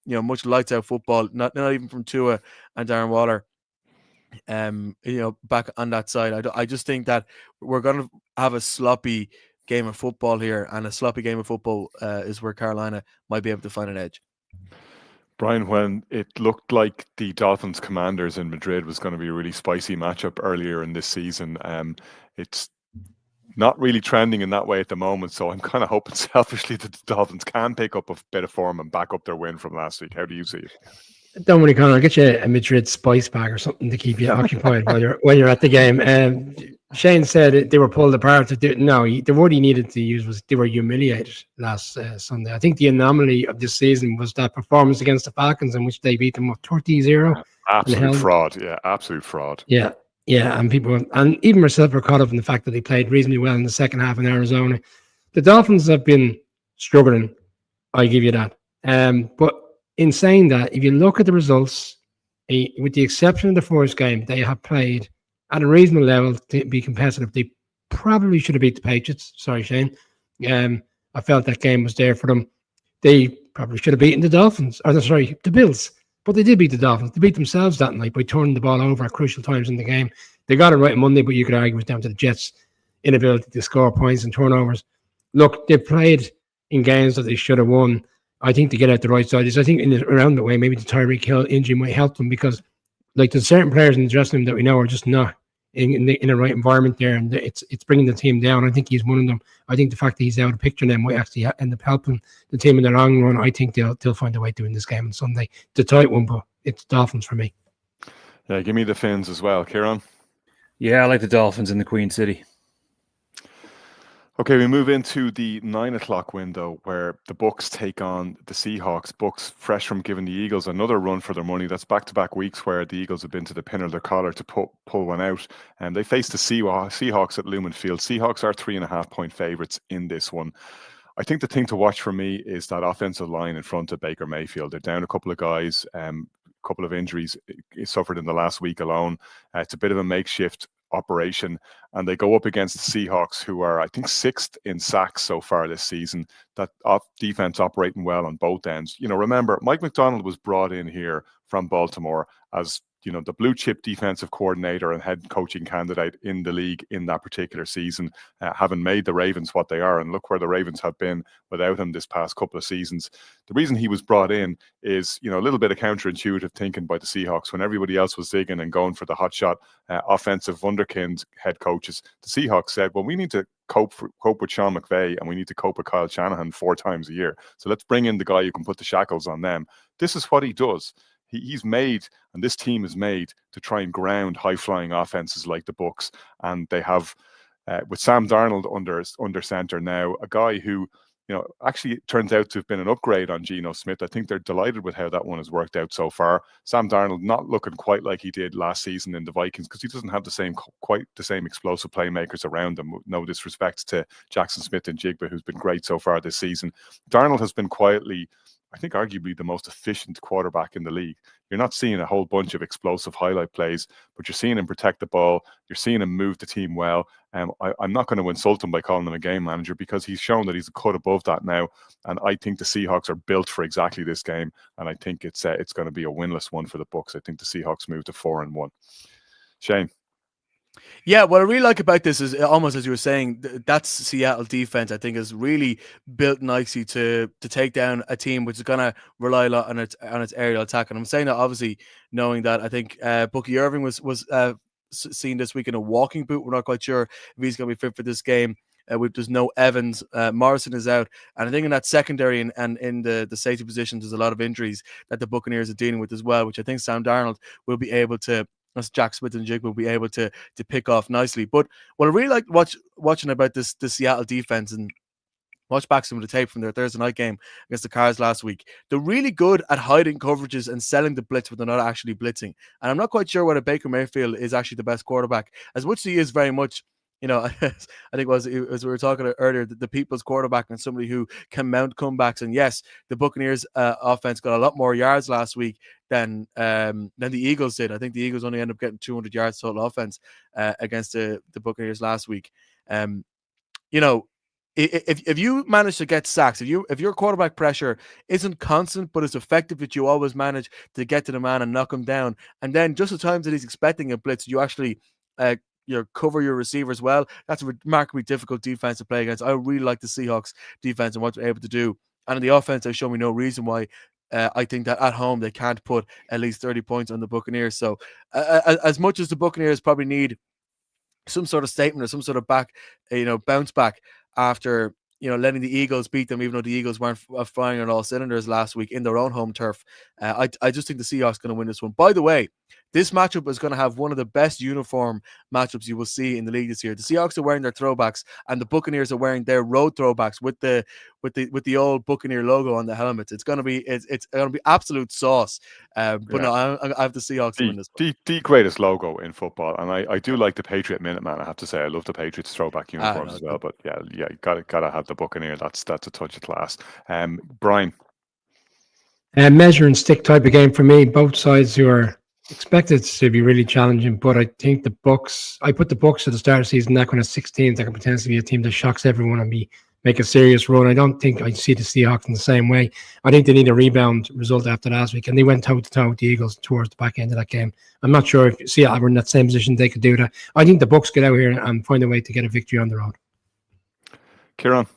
much lights out football, not even from Tua and Darren Waller. Back on that side, I just think that we're going to have a sloppy game of football here, and a sloppy game of football is where Carolina might be able to find an edge. Brian, when it looked like the Dolphins Commanders in Madrid was going to be a really spicy matchup earlier in this season, it's not really trending in that way at the moment. So I'm kind of hoping selfishly that the Dolphins can pick up a bit of form and back up their win from last week. How do you see it? Don't worry, Conor. I'll get you a Madrid spice bag or something to keep you occupied while you're at the game. Shane said they were pulled apart. The word he needed to use was they were humiliated last Sunday. I think the anomaly of this season was that performance against the Falcons, in which they beat them up 30-0. Absolute fraud. Yeah, absolute fraud. Yeah, and people, and even myself, were caught up in the fact that they played reasonably well in the second half in Arizona. The Dolphins have been struggling. I give you that. But in saying that, if you look at the results, with the exception of the first game, they have played at a reasonable level to be competitive. They probably should have beat the Patriots. Sorry, Shane. I felt that game was there for them. They probably should have beaten the Bills. But they did beat the Dolphins. They beat themselves that night by turning the ball over at crucial times in the game. They got it right on Monday, but you could argue it was down to the Jets' inability to score points and turnovers. Look, they played in games that they should have won. I think to get out the right side is, I think, around the way, maybe the Tyreek Hill injury might help them, because, like, there's certain players in the dressing room that we know are just not in the right environment there, and it's bringing the team down. I think he's one of them. I think the fact that he's out of the picture now might actually end up helping the team in the long run. I think they'll find a way to win this game on Sunday. It's a tight one, but it's Dolphins for me. Yeah, give me the Finns as well. Kieran? Yeah, I like the Dolphins in the Queen City. Okay, we move into the 9 o'clock window where the Bucks take on the Seahawks. Bucks fresh from giving the Eagles another run for their money. That's back-to-back weeks where the Eagles have been to the pin of their collar to pull one out. And they face the Seahawks at Lumen Field. Seahawks are 3.5-point favorites in this one. I think the thing to watch for me is that offensive line in front of Baker Mayfield. They're down a couple of guys, couple of injuries suffered in the last week alone. It's a bit of a makeshift operation, and they go up against the Seahawks, who are, I think, 6th in sacks so far this season. That defense operating well on both ends. Remember, Mike McDonald was brought in here from Baltimore as the blue chip defensive coordinator and head coaching candidate in the league in that particular season, having made the Ravens what they are. And look where the Ravens have been without him this past couple of seasons. The reason he was brought in is, a little bit of counterintuitive thinking by the Seahawks. When everybody else was zigging and going for the hotshot offensive wunderkind head coaches, the Seahawks said, well, we need to cope with Sean McVay, and we need to cope with Kyle Shanahan 4 times a year. So let's bring in the guy who can put the shackles on them. This is what he does. He's made, and this team is made, to try and ground high-flying offenses like the Bucks. And they have, with Sam Darnold under center now, a guy who actually it turns out to have been an upgrade on Geno Smith. I think they're delighted with how that one has worked out so far. Sam Darnold not looking quite like he did last season in the Vikings because he doesn't have quite the same explosive playmakers around him. No disrespect to Jackson Smith and Jigba, who's been great so far this season. Darnold has been quietly, I think, arguably the most efficient quarterback in the league. You're not seeing a whole bunch of explosive highlight plays, but you're seeing him protect the ball. You're seeing him move the team well. I'm not going to insult him by calling him a game manager because he's shown that he's a cut above that now. And I think the Seahawks are built for exactly this game. And I think it's going to be a winless one for the Bucs. I think the Seahawks move to 4-1. Shane. Yeah, what I really like about this is almost as you were saying, that's Seattle defense. I think is really built nicely to take down a team which is going to rely a lot on its aerial attack. And I'm saying that obviously knowing that I think Bucky Irving was seen this week in a walking boot. We're not quite sure if he's going to be fit for this game. There's no Evans. Morrison is out. And I think in that secondary and in the safety positions, there's a lot of injuries that the Buccaneers are dealing with as well, which I think Sam Darnold will be able to, as Jack Smith and Jig will be able to pick off nicely. But what I really like watching about the Seattle defense, and watch back some of the tape from their Thursday night game against the Cards last week, they're really good at hiding coverages and selling the blitz, but they're not actually blitzing. And I'm not quite sure whether Baker Mayfield is actually the best quarterback, as much as he is very much, I think as we were talking earlier, the people's quarterback and somebody who can mount comebacks. And yes, the Buccaneers offense got a lot more yards last week than the Eagles did. I think the Eagles only ended up getting 200 yards total offense against the Buccaneers last week. If you manage to get sacks, if your quarterback pressure isn't constant but it's effective, that you always manage to get to the man and knock him down, and then just the times that he's expecting a blitz, you actually cover your receivers well, that's a remarkably difficult defense to play against. I really like the Seahawks defense and what they're able to do. And in the offense, they've shown me no reason why I think that at home they can't put at least 30 points on the Buccaneers. So as much as the Buccaneers probably need some sort of statement or some sort of bounce back after letting the Eagles beat them, even though the Eagles weren't firing on all cylinders last week in their own home turf, I just think the Seahawks are going to win this one. By the way, this matchup is going to have one of the best uniform matchups you will see in the league this year. The Seahawks are wearing their throwbacks, and the Buccaneers are wearing their road throwbacks with the old Buccaneer logo on the helmets. It's going to be absolute sauce. No, I have the Seahawks win this one. The greatest logo in football, and I do like the Patriot Minuteman. I have to say, I love the Patriots throwback uniforms as well. But yeah, you gotta have the Buccaneer. That's a touch of class. Brian. Measure and stick type of game for me. Both sides who are expected to be really challenging, but I think the Bucs. I put the Bucs at the start of the season. That kind of 16, that can potentially be a team that shocks everyone and make a serious run. I don't think I see the Seahawks in the same way. I think they need a rebound result after last week, and they went toe to toe with the Eagles towards the back end of that game. I'm not sure if Seattle were in that same position, they could do that. I think the Bucs get out here and find a way to get a victory on the road. Kieran.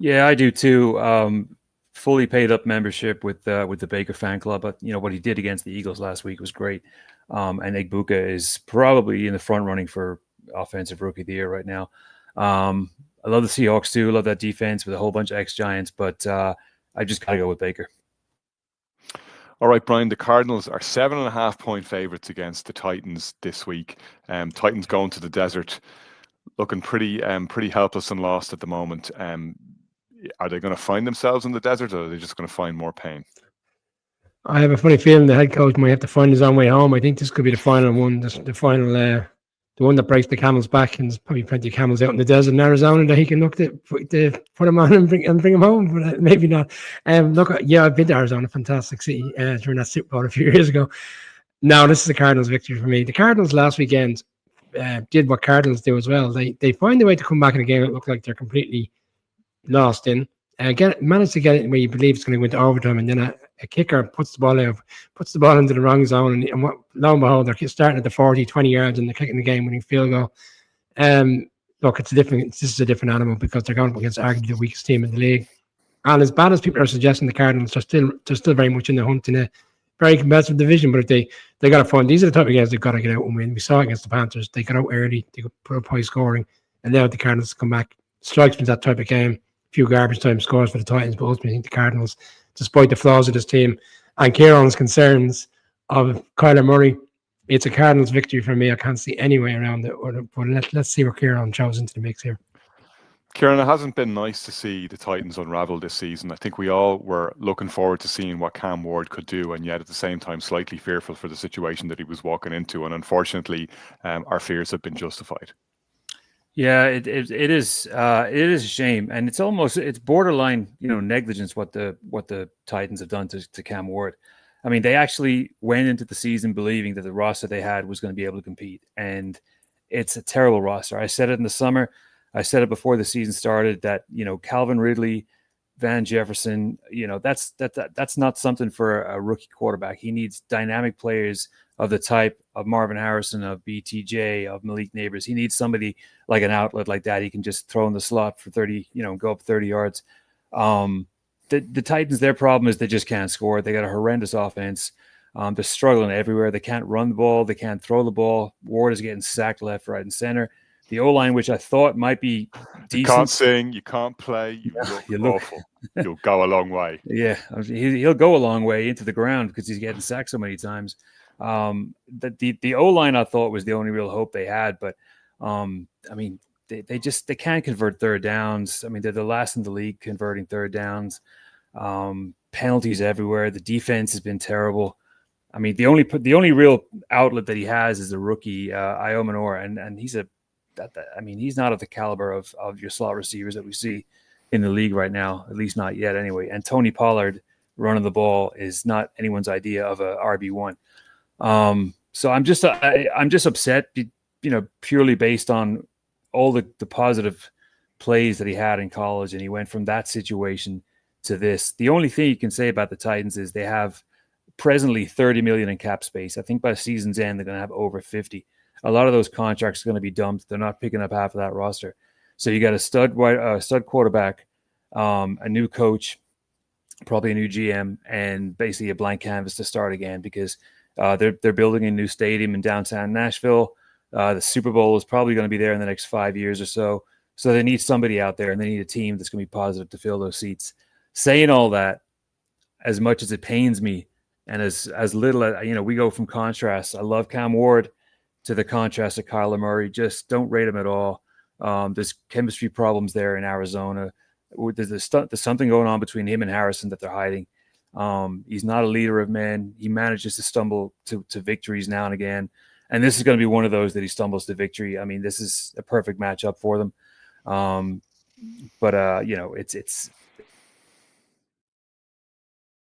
Yeah, I do too. Fully paid up membership with the Baker fan club, but what he did against the Eagles last week was great. And Egbuka is probably in the front running for offensive rookie of the year right now. I love the Seahawks too. I love that defense with a whole bunch of ex-Giants, but I just got to go with Baker. All right, Brian, the Cardinals are 7.5 point favorites against the Titans this week. Titans going to the desert, looking pretty helpless and lost at the moment. Are they going to find themselves in the desert, or are they just going to find more pain? I have a funny feeling the head coach might have to find his own way home. I think this could be the final one, the one that breaks the camel's back, and there's probably plenty of camels out in the desert in Arizona that he can look to put him on and bring him home, but maybe not. I've been to Arizona, fantastic city, during that Super Bowl a few years ago. Now, this is the Cardinals' victory for me. The Cardinals last weekend did what Cardinals do as well. They find a way to come back in a game that looked like they're completely lost in. Managed to get it where you believe it's going to go into overtime, and then a kicker puts the ball into the wrong zone, and lo and behold, they're starting at the 40, 20 yards, and they're kicking the game-winning field goal. Look, this is a different animal because they're going up against arguably the weakest team in the league. And as bad as people are suggesting, the Cardinals are still very much in the hunt in a very competitive division. But if they got to find, these are the type of games they've got to get out and win. We saw it against the Panthers; they got out early, they could put up high scoring, and now the Cardinals come back. Strikes me that type of game. Few garbage time scores for the Titans, but ultimately I think the Cardinals, despite the flaws of this team and Kieran's concerns of Kyler Murray, it's a Cardinals victory for me. I can't see any way around it. But let's see where Kieran chose into the mix here. Kieran, it hasn't been nice to see the Titans unravel this season. I think we all were looking forward to seeing what Cam Ward could do, and yet at the same time slightly fearful for the situation that he was walking into. And unfortunately, our fears have been justified. Yeah, it is a shame, and it's borderline negligence what the Titans have done to Cam Ward. I mean, they actually went into the season believing that the roster they had was going to be able to compete, and it's a terrible roster. I said it in the summer. I said it before the season started that Calvin Ridley, Van Jefferson, that's not something for a rookie quarterback. He needs dynamic players of the type of Marvin Harrison, of BTJ, of Malik Neighbors. He needs somebody like an outlet like that. He can just throw in the slot for 30, go up 30 yards. The Titans, their problem is they just can't score. They got a horrendous offense. They're struggling everywhere. They can't run the ball. They can't throw the ball. Ward is getting sacked left, right, and center. The O-line, which I thought might be decent. You can't sing, you can't play, you look awful. You'll go a long way. Yeah, he'll go a long way into the ground because he's getting sacked so many times. The O-line I thought was the only real hope they had, but I mean, they can't convert third downs. I mean, they're the last in the league converting third downs. Penalties everywhere. The defense has been terrible. I mean, the only real outlet that he has is a rookie, Iomanor, and he's he's not of the caliber of your slot receivers that we see in the league right now, at least not yet anyway. And Tony Pollard running the ball is not anyone's idea of a RB1. So I'm just upset, purely based on all the positive plays that he had in college, and he went from that situation to this. The only thing you can say about the Titans is they have presently $30 million in cap space. I think by season's end, they're going to have over 50. A lot of those contracts are going to be dumped. They're not picking up half of that roster. So you got a stud quarterback, a new coach, probably a new GM, and basically a blank canvas to start again because they're building a new stadium in downtown Nashville. The Super Bowl is probably going to be there in the next 5 years or so. So they need somebody out there, and they need a team that's going to be positive to fill those seats. Saying all that, as much as it pains me, and as little as we go from contrast. I love Cam Ward to the contrast of Kyler Murray. Just don't rate him at all. There's chemistry problems there in Arizona. There's something going on between him and Harrison that they're hiding. He's not a leader of men. He manages to stumble to victories now and again. And this is going to be one of those that he stumbles to victory. I mean, this is a perfect matchup for them.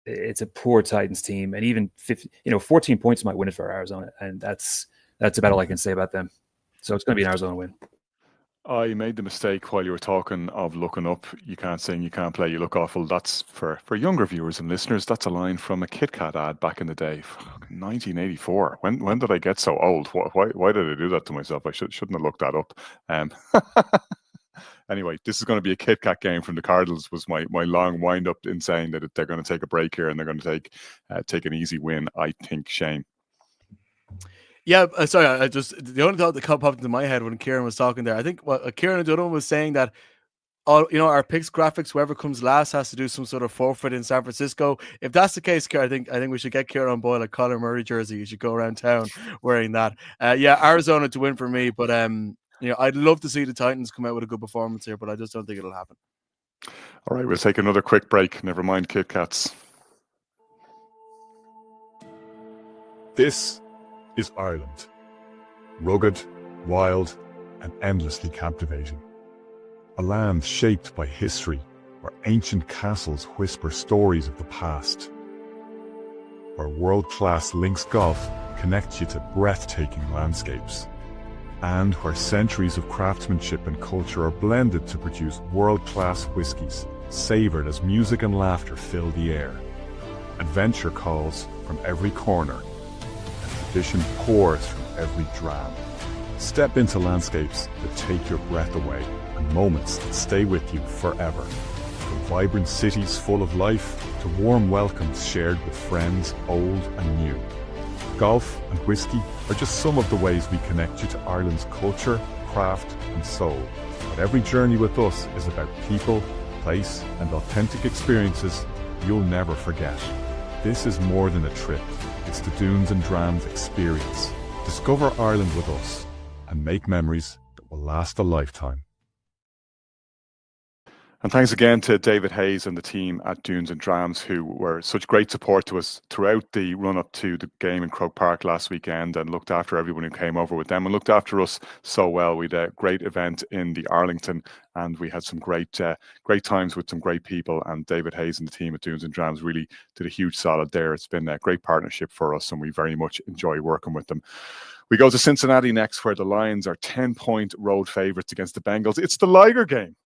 It's a poor Titans team, and even 14 points might win it for Arizona, and that's about all I can say about them. So it's going to be an Arizona win. I made the mistake while you were talking of looking up. You can't sing, you can't play, you look awful. That's for younger viewers and listeners. That's a line from a Kit Kat ad back in the day, 1984. When did I get so old? Why did I do that to myself? I shouldn't have looked that up. Anyway, this is going to be a Kit Kat game from the Cardinals. Was my long wind up in saying that they're going to take a break here and they're going to take an easy win. I think, Shane. Yeah, sorry. The only thought that popped into my head when Kieran was talking there, I think what Kieran Dunham was saying that our picks graphics, whoever comes last has to do some sort of forfeit in San Francisco. If that's the case, Kieran, I think we should get Kieran on board a Kyler Murray jersey. You should go around town wearing that. Yeah, Arizona to win for me, but I'd love to see the Titans come out with a good performance here, but I just don't think it'll happen. All right, we'll take another quick break. Never mind Kit Kats. This is Ireland. Rugged, wild, and endlessly captivating. A land shaped by history, where ancient castles whisper stories of the past. Where world-class links golf connects you to breathtaking landscapes. And where centuries of craftsmanship and culture are blended to produce world-class whiskies, savoured as music and laughter fill the air. Adventure calls from every corner, and tradition pours from every dram. Step into landscapes that take your breath away, and moments that stay with you forever. From vibrant cities full of life, to warm welcomes shared with friends old and new. Golf and whiskey are just some of the ways we connect you to Ireland's culture, craft and soul. But every journey with us is about people, place and authentic experiences you'll never forget. This is more than a trip. It's the Dunes and Drams experience. Discover Ireland with us and make memories that will last a lifetime. And thanks again to David Hayes and the team at Dunes and Drams, who were such great support to us throughout the run-up to the game in Croke Park last weekend, and looked after everyone who came over with them and looked after us so well. We had a great event in the Arlington, and we had some great times with some great people. And David Hayes and the team at Dunes and Drams really did a huge solid there. It's been a great partnership for us, and we very much enjoy working with them. We go to Cincinnati next, where the Lions are 10-point road favourites against the Bengals. It's the Liger game.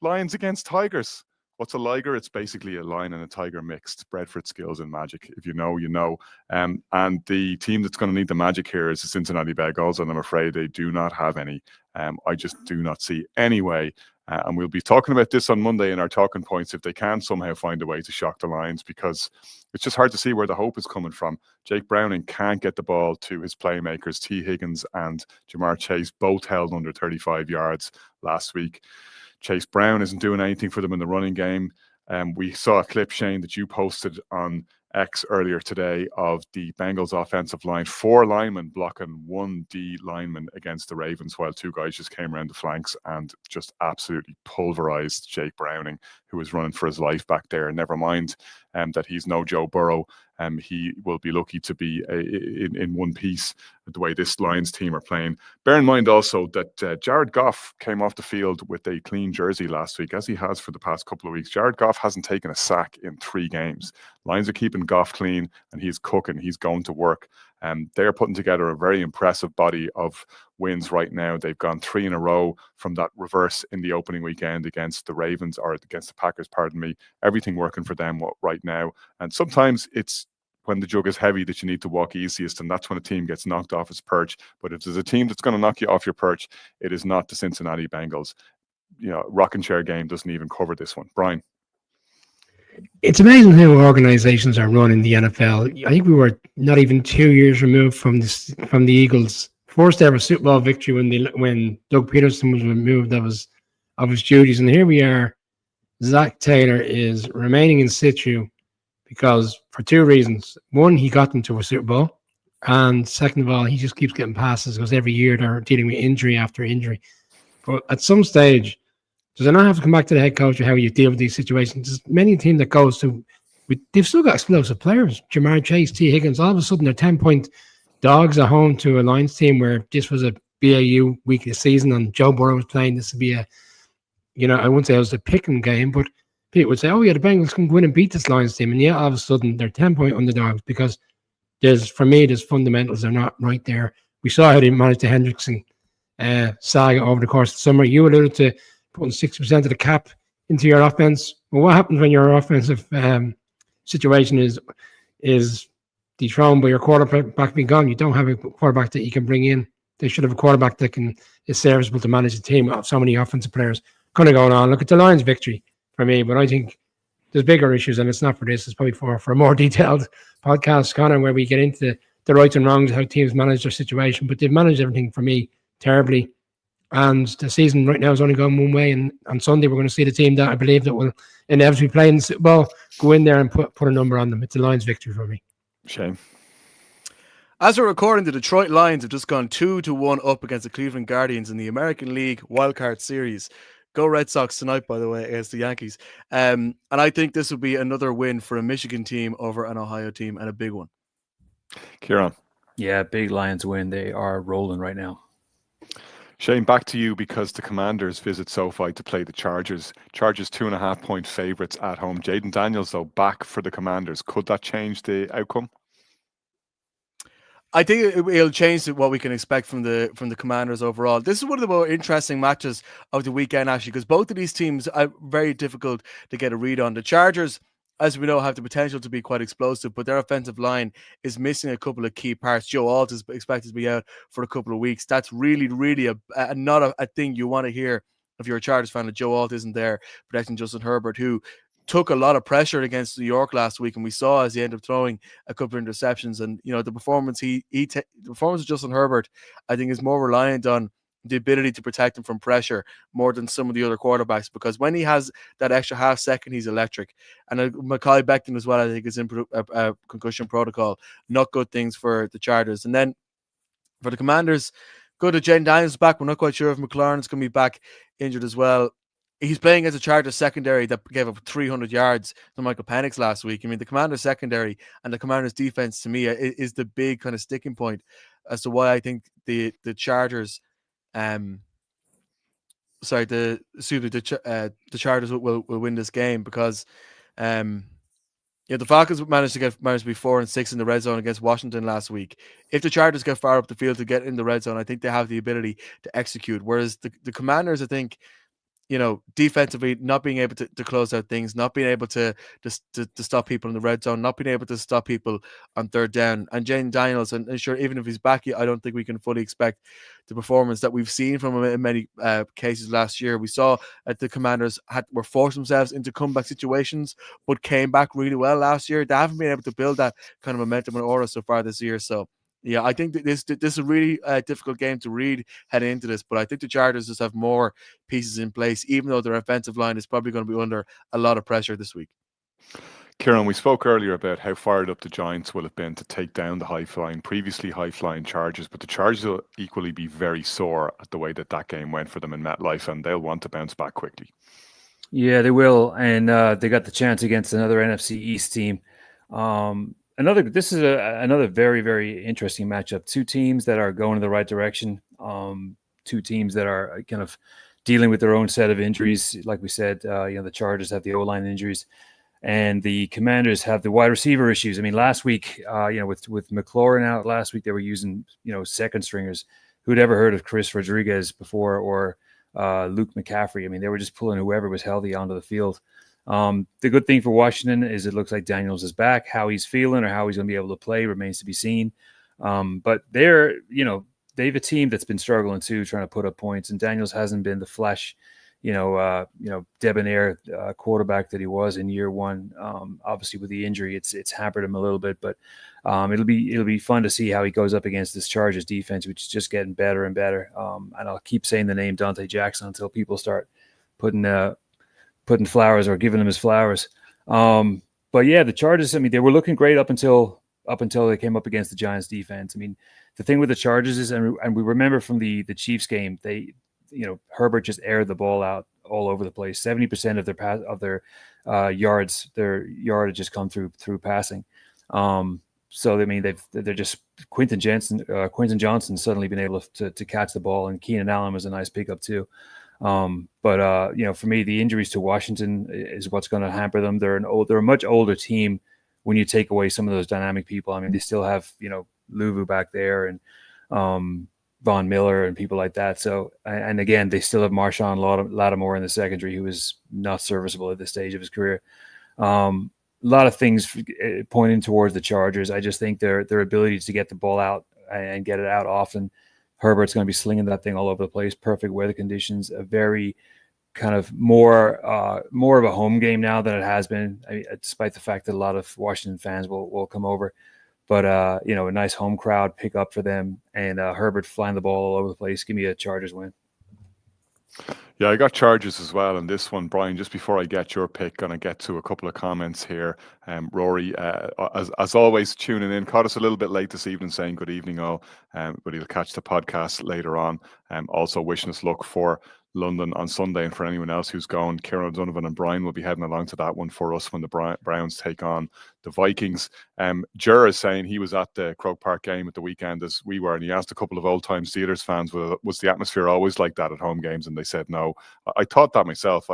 Lions against Tigers. What's a Liger? It's basically a lion and a tiger mixed, bred for its skills in magic. If you know, you know. And the team that's going to need the magic here is the Cincinnati Bengals, and I'm afraid they do not have any. I just do not see any way. And we'll be talking about this on Monday in our talking points if they can somehow find a way to shock the Lions, because it's just hard to see where the hope is coming from. Jake Browning can't get the ball to his playmakers. T. Higgins and Jamar Chase both held under 35 yards last week. Chase Brown isn't doing anything for them in the running game. We saw a clip, Shane, that you posted on X earlier today of the Bengals offensive line. 4 linemen blocking 1 D lineman against the Ravens, while 2 guys just came around the flanks and just absolutely pulverized Jake Browning, who was running for his life back there. Never mind that he's no Joe Burrow. He will be lucky to be in one piece the way this Lions team are playing. Bear in mind also that Jared Goff came off the field with a clean jersey last week, as he has for the past couple of weeks. Jared Goff hasn't taken a sack in 3 games. Lions are keeping Goff clean, and he's cooking. He's going to work. They're putting together a very impressive body of wins right now. They've gone 3 in a row from that reverse in the opening weekend against the Ravens, or against the Packers, pardon me. Everything working for them right now. And sometimes it's when the jug is heavy that you need to walk easiest, and that's when a team gets knocked off its perch. But if there's a team that's going to knock you off your perch, it is not the Cincinnati Bengals. You know, rocking chair game doesn't even cover this one. Brian. It's amazing how organizations are run in the NFL. I think we were not even 2 years removed from the Eagles' first ever Super Bowl victory when Doug Peterson was removed of his duties, and here we are. Zach Taylor is remaining in situ because for 2 reasons. One, he got them to a Super Bowl, and second of all, he just keeps getting passes because every year they're dealing with injury after injury. But at some stage, does it not have to come back to the head coach or how you deal with these situations? There's many teams that goes to, they've still got explosive players. Jamar Chase, T. Higgins, all of a sudden they're 10-point dogs at home to a Lions team where this was a BAU week of the season and Joe Burrow was playing. This would be I wouldn't say it was a pick-em game, but people would say, oh yeah, the Bengals can go in and beat this Lions team. And yeah, all of a sudden they're 10-point underdogs because there's fundamentals. They're not right there. We saw how they managed the Hendrickson saga over the course of the summer. You alluded to putting 60% of the cap into your offense. Well, what happens when your offensive situation is dethroned by your quarterback being gone? You don't have a quarterback that you can bring in. They should have a quarterback that is serviceable to manage the team of so many offensive players kind of going on. Look at the Lions' victory for me, but I think there's bigger issues, and it's not for this. It's probably for a more detailed podcast, Connor, where we get into the rights and wrongs, how teams manage their situation. But they've managed everything for me terribly. And the season right now is only going one way. And on Sunday, we're going to see the team that I believe that will inevitably play in the Super Bowl go in there and put a number on them. It's a Lions victory for me. Shame. As we're recording, the Detroit Lions have just gone 2-1 up against the Cleveland Guardians in the American League Wildcard Series. Go Red Sox tonight, by the way, against the Yankees. And I think this will be another win for a Michigan team over an Ohio team, and a big one. Kieran. Yeah, big Lions win. They are rolling right now. Shane, back to you, because the Commanders visit SoFi to play the Chargers. Chargers 2.5-point favourites at home. Jaden Daniels, though, back for the Commanders. Could that change the outcome? I think it'll change what we can expect from the Commanders overall. This is one of the more interesting matches of the weekend, actually, because both of these teams are very difficult to get a read on. The Chargers, as we know, have the potential to be quite explosive, but their offensive line is missing a couple of key parts. Joe Alt is expected to be out for a couple of weeks. That's really, really not a thing you want to hear if you're a Chargers fan, that Joe Alt isn't there protecting Justin Herbert, who took a lot of pressure against New York last week, and we saw as he ended up throwing a couple of interceptions. And the performance the performance of Justin Herbert, I think, is more reliant on the ability to protect him from pressure more than some of the other quarterbacks, because when he has that extra half second, he's electric. And Mekhi Becton as well, I think, is in concussion protocol. Not good things for the Chargers. And then for the Commanders, go to Jaden Daniels back. We're not quite sure if McLaurin's going to be back injured as well. he's playing as a Chargers secondary that gave up 300 yards to Michael Penix last week. I mean, the Commanders secondary and the Commanders defense to me is the big kind of sticking point as to why I think the Chargers, the Chargers will win this game, because the Falcons managed to be 4-6 in the red zone against Washington last week. If the Chargers get far up the field to get in the red zone, I think they have the ability to execute. Whereas the Commanders, I think, defensively not being able to close out things, not being able to stop people in the red zone, not being able to stop people on third down. And Jane Daniels, and sure, even if he's back, I don't think we can fully expect the performance that we've seen from him in many cases last year. We saw that the Commanders were forced themselves into comeback situations, but came back really well last year. They haven't been able to build that kind of momentum and aura so far this year. So yeah, I think that this is a really difficult game to read heading into this, but I think the Chargers just have more pieces in place, even though their offensive line is probably going to be under a lot of pressure this week. Kieran, we spoke earlier about how fired up the Giants will have been to take down the previously high-flying Chargers, but the Chargers will equally be very sore at the way that game went for them in MetLife, and they'll want to bounce back quickly. Yeah, they will, and they got the chance against another NFC East team. This is another very, very interesting matchup. Two teams that are going in the right direction. Two teams that are kind of dealing with their own set of injuries. Like we said, the Chargers have the O-line injuries, and the Commanders have the wide receiver issues. I mean, last week, with McLaurin out last week, they were using second stringers. Who'd ever heard of Chris Rodriguez before, or Luke McCaffrey? I mean, they were just pulling whoever was healthy onto the field. The good thing for Washington is it looks like Daniels is back. How he's feeling or how he's going to be able to play remains to be seen. But they're, they have a team that's been struggling too, trying to put up points, and Daniels hasn't been the flash, debonair quarterback that he was in year one. Obviously with the injury, it's hampered him a little bit, but it'll be fun to see how he goes up against this Chargers defense, which is just getting better and better. And I'll keep saying the name Dante Jackson until people start putting flowers or giving him his flowers. But yeah, the Chargers, I mean, they were looking great up until they came up against the Giants defense. I mean, the thing with the Chargers is, and we remember from the Chiefs game, Herbert just aired the ball out all over the place. 70% of their yards, their yardage just come through passing. So I mean, they're just Quentin Johnson suddenly been able to catch the ball, and Keenan Allen was a nice pickup too. But for me, the injuries to Washington is what's going to hamper them. They're a much older team when you take away some of those dynamic people. I mean, they still have, Luvu back there and Von Miller and people like that. So, and again, they still have Marshawn Lattimore in the secondary, who is not serviceable at this stage of his career. A lot of things pointing towards the Chargers. I just think their ability to get the ball out and get it out often. Herbert's going to be slinging that thing all over the place. Perfect weather conditions. A very kind of more of a home game now than it has been, despite the fact that a lot of Washington fans will come over. But, a nice home crowd pick up for them, and Herbert flying the ball all over the place. Give me a Chargers win. Yeah, I got Chargers as well in this one, Brian. Just before I get your pick, going to get to a couple of comments here. Rory, as always, tuning in. Caught us a little bit late this evening, saying good evening all, but he'll catch the podcast later on. Also wishing us luck for London on Sunday, and for anyone else who's going, Kieran O'Donovan and Brian will be heading along to that one for us when the Browns take on the Vikings. Jer is saying he was at the Croke Park game at the weekend as we were, and he asked a couple of old-time Steelers fans, was the atmosphere always like that at home games? And they said no. I thought that myself.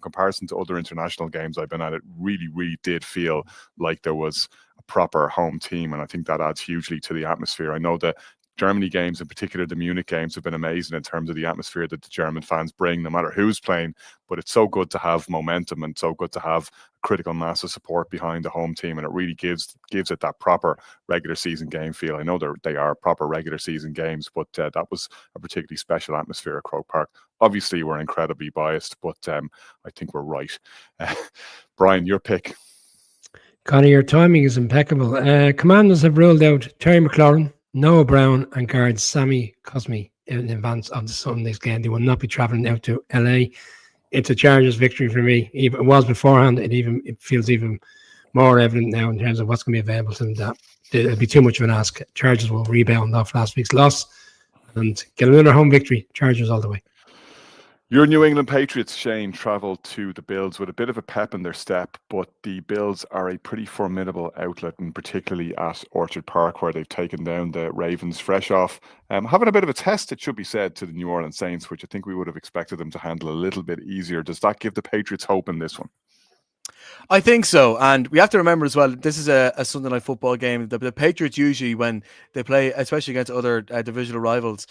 Comparison to other international games I've been at, it really, really did feel like there was a proper home team, and I think that adds hugely to the atmosphere. I know that Germany games, in particular the Munich games, have been amazing in terms of the atmosphere that the German fans bring, no matter who's playing. But it's so good to have momentum and so good to have critical mass of support behind the home team, and it really gives it that proper regular season game feel. I know they are proper regular season games, but that was a particularly special atmosphere at Croke Park. Obviously, we're incredibly biased, but I think we're right. Brian, your pick. Connie, your timing is impeccable. Commanders have ruled out Terry McLaurin, Noah Brown, and guard Sammy Cosme in advance of the Sunday's game. They will not be travelling out to LA. It's a Chargers victory for me. It was beforehand. It feels even more evident now in terms of what's going to be available to them. That it'll be too much of an ask. Chargers will rebound off last week's loss and get another home victory. Chargers all the way. Your New England Patriots, Shane, travel to the Bills with a bit of a pep in their step, but the Bills are a pretty formidable outlet, and particularly at Orchard Park, where they've taken down the Ravens fresh off having a bit of a test, it should be said, to the New Orleans Saints, which I think we would have expected them to handle a little bit easier. Does that give the Patriots hope in this one? I think so, and we have to remember as well, this is a Sunday night football game. The Patriots usually, when they play, especially against other divisional rivals,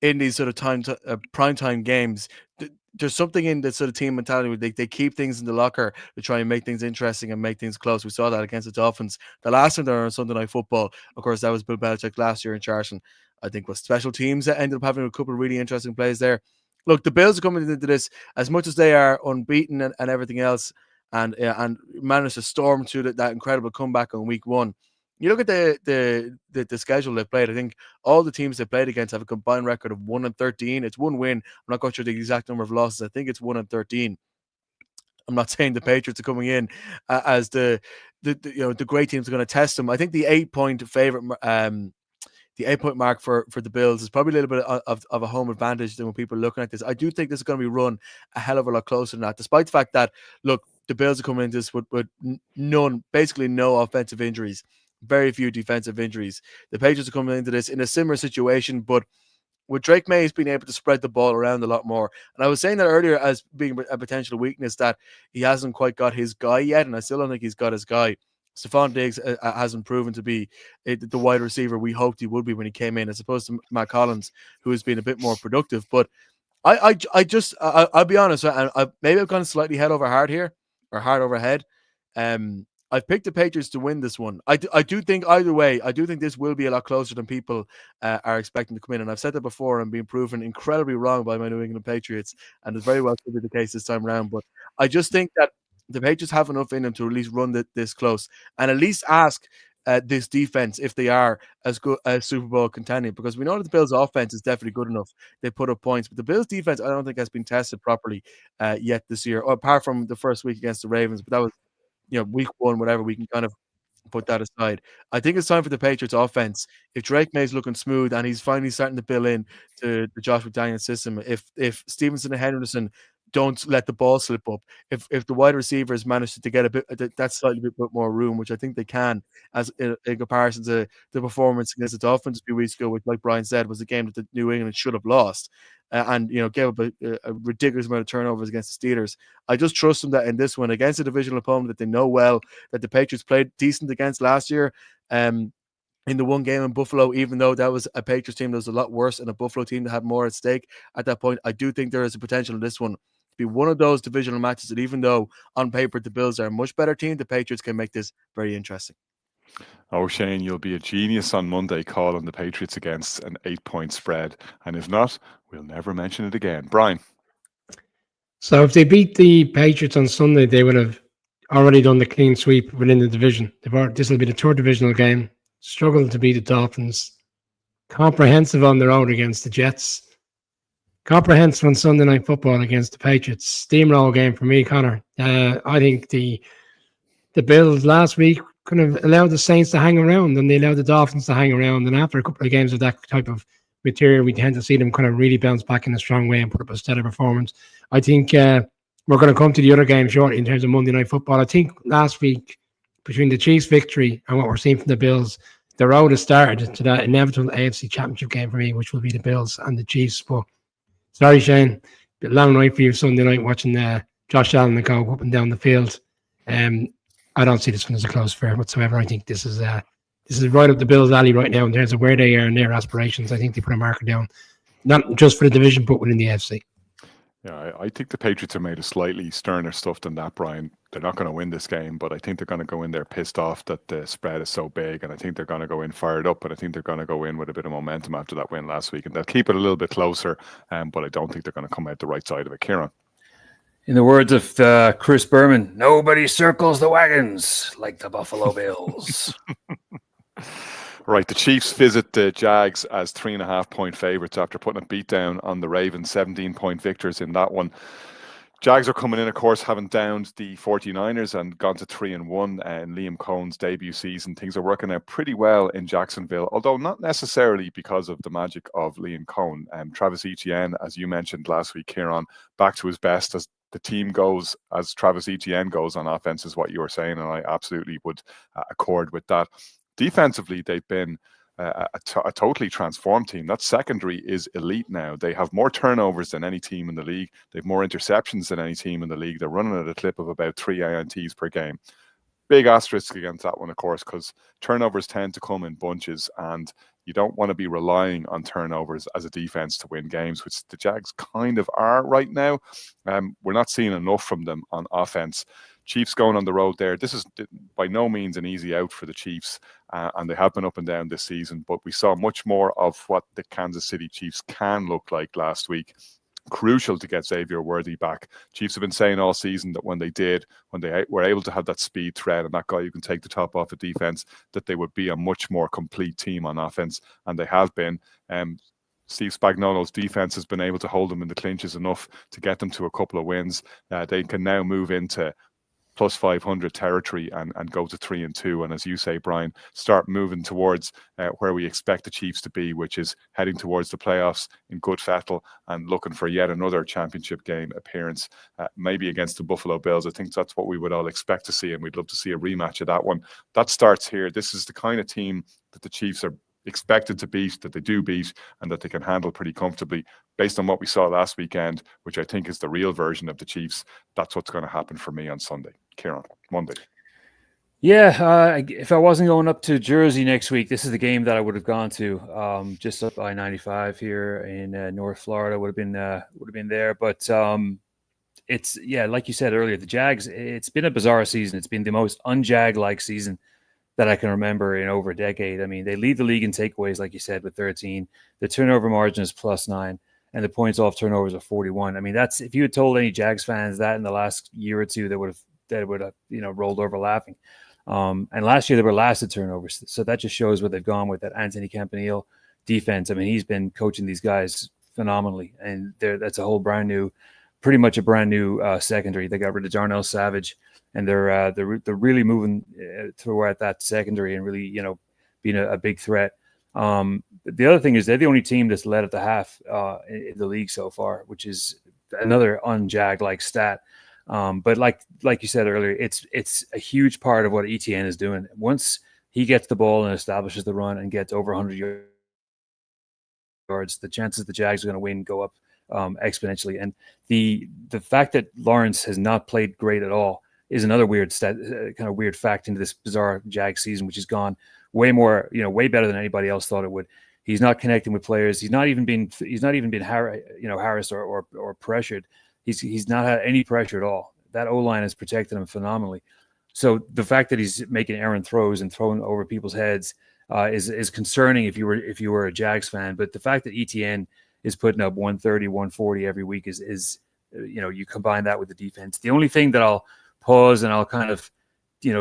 in these sort of primetime games, there's something in the sort of team mentality where they keep things in the locker to try and make things interesting and make things close. We saw that against the Dolphins. The last time they were on Sunday night football, of course, that was Bill Belichick last year in Charlton. I think was special teams that ended up having a couple of really interesting plays there. Look, the Bills are coming into this, as much as they are unbeaten and everything else, and managed to storm through that incredible comeback on week 1. You look at the schedule they've played. I think all the teams they played against have a combined record of 1-13. It's one win. I'm not quite sure the exact number of losses. I think it's 1-13. I'm not saying the Patriots are coming in as the great teams are going to test them. I think the 8-point favorite, the 8-point mark for the Bills is probably a little bit of a home advantage than when people are looking at this. I do think this is going to be run a hell of a lot closer than that, despite the fact that, look, the Bills are coming into this with basically no offensive injuries. Very few defensive injuries. The Patriots are coming into this in a similar situation, but with Drake May, he's been able to spread the ball around a lot more. And I was saying that earlier as being a potential weakness, that he hasn't quite got his guy yet, and I still don't think he's got his guy. Stephon Diggs hasn't proven to be the wide receiver we hoped he would be when he came in, as opposed to Matt Collins, who has been a bit more productive. But I'll be honest, maybe I've gone slightly head over heart here, or heart over head. I've picked the Patriots to win this one. I do think either way, I do think this will be a lot closer than people are expecting to come in. And I've said that before and been proven incredibly wrong by my New England Patriots. And it's very well could be the case this time around. But I just think that the Patriots have enough in them to at least run this close and at least ask this defense if they are as good as Super Bowl contending, because we know that the Bills' offense is definitely good enough. They put up points, but the Bills' defense, I don't think has been tested properly yet this year, or apart from the first week against the Ravens. But that was, week 1, whatever, we can kind of put that aside. I think it's time for the Patriots offense. If Drake May's looking smooth and he's finally starting to build in to the Josh McDaniels system, if Stevenson and Henderson don't let the ball slip up, if the wide receivers manage to get a bit that slightly bit more room, which I think they can, as in comparison to the performance against the Dolphins a few weeks ago, which, like Brian said, was a game that the New England should have lost. And gave up a ridiculous amount of turnovers against the Steelers. I just trust them that in this one against a divisional opponent that they know well, that the Patriots played decent against last year, in the one game in Buffalo, even though that was a Patriots team that was a lot worse and a Buffalo team that had more at stake at that point. I do think there is a potential in this one to be one of those divisional matches that, even though on paper the Bills are a much better team, the Patriots can make this very interesting. Oh, Shane, you'll be a genius on Monday calling the Patriots against an 8-point spread. And if not, we'll never mention it again. Brian. So if they beat the Patriots on Sunday, they would have already done the clean sweep within the division. This will be the third divisional game. Struggled to beat the Dolphins. Comprehensive on the road against the Jets. Comprehensive on Sunday Night Football against the Patriots. Steamroll game for me, Connor. I think the Bills last week kind of allowed the Saints to hang around, and they allowed the Dolphins to hang around. And after a couple of games of that type of material, we tend to see them kind of really bounce back in a strong way and put up a stellar performance. I think we're going to come to the other game shortly in terms of Monday Night Football. I think last week, between the Chiefs' victory and what we're seeing from the Bills, the road has started to that inevitable AFC Championship game for me, which will be the Bills and the Chiefs. But sorry, Shane, a long night for you Sunday night watching Josh Allen go up and down the field. I don't see this one as a close affair whatsoever. I think this is right up the Bills' alley right now in terms of where they are and their aspirations. I think they put a marker down, not just for the division, but within the AFC. Yeah, I think the Patriots are made of slightly sterner stuff than that, Brian. They're not going to win this game, but I think they're going to go in there pissed off that the spread is so big, and I think they're going to go in fired up, and I think they're going to go in with a bit of momentum after that win last week, and they'll keep it a little bit closer, but I don't think they're going to come out the right side of it. Kieran. In the words of Chris Berman, nobody circles the wagons like the Buffalo Bills. Right, the Chiefs visit the Jags as 3.5-point favourites after putting a beat down on the Ravens, 17-point victors in that one. Jags are coming in, of course, having downed the 49ers and gone to 3-1 in Liam Cohen's debut season. Things are working out pretty well in Jacksonville, although not necessarily because of the magic of Liam Cohen. Travis Etienne, as you mentioned last week, Kieran, back to his best as the team goes, as Travis Etienne goes on offense, is what you were saying, and I absolutely would accord with that. Defensively, they've been a totally transformed team. That secondary is elite now. They have more turnovers than any team in the league. They have more interceptions than any team in the league. They're running at a clip of about 3 INTs per game. Big asterisk against that one, of course, because turnovers tend to come in bunches, and you don't want to be relying on turnovers as a defense to win games, which the Jags kind of are right now. We're not seeing enough from them on offense. Chiefs going on the road there. This is by no means an easy out for the Chiefs, and they have been up and down this season, but we saw much more of what the Kansas City Chiefs can look like last week. Crucial to get Xavier Worthy back. Chiefs have been saying all season that when they were able to have that speed threat and that guy who can take the top off of defense, that they would be a much more complete team on offense, and they have been. Steve Spagnuolo's defense has been able to hold them in the clinches enough to get them to a couple of wins. They can now move into plus 500 territory and go to 3-2. And as you say, Brian, start moving towards where we expect the Chiefs to be, which is heading towards the playoffs in good fettle and looking for yet another championship game appearance, maybe against the Buffalo Bills. I think that's what we would all expect to see, and we'd love to see a rematch of that one. That starts here. This is the kind of team that the Chiefs are expected to beat, that they do beat, and that they can handle pretty comfortably. Based on what we saw last weekend, which I think is the real version of the Chiefs, that's what's going to happen for me on Sunday. Kieran, Monday. Yeah, if I wasn't going up to Jersey next week, this is the game that I would have gone to. Just up I-95 here in North Florida would have been there. But it's like you said earlier, the Jags. It's been a bizarre season. It's been the most un-Jag-like season that I can remember in over a decade. I mean, they lead the league in takeaways, like you said, with 13. The turnover margin is +9, and the points off turnovers are 41. I mean, that's, if you had told any Jags fans that in the last year or two, they would have rolled over laughing. And last year they were last at turnovers, so that just shows what they've gone with that Anthony Campanile defense. I mean, he's been coaching these guys phenomenally, and that's pretty much a brand new secondary. They got rid of Darnell Savage, and they're really moving throughout that secondary and really being a big threat. The other thing is they're the only team that's led at the half in the league so far, which is another un-Jag like stat. But like you said earlier, it's a huge part of what ETN is doing. Once he gets the ball and establishes the run and gets over 100 yards, the chances the Jags are going to win go up exponentially. And the fact that Lawrence has not played great at all is another weird kind of weird fact into this bizarre Jags season, which has gone way better than anybody else thought it would. He's not connecting with players. He's not even been harassed or pressured. He's not had any pressure at all. That O-line has protected him phenomenally. So the fact that he's making errant throws and throwing over people's heads is concerning if you were a Jags fan. But the fact that ETN is putting up 130, 140 every week is you combine that with the defense. The only thing that I'll pause and I'll kind of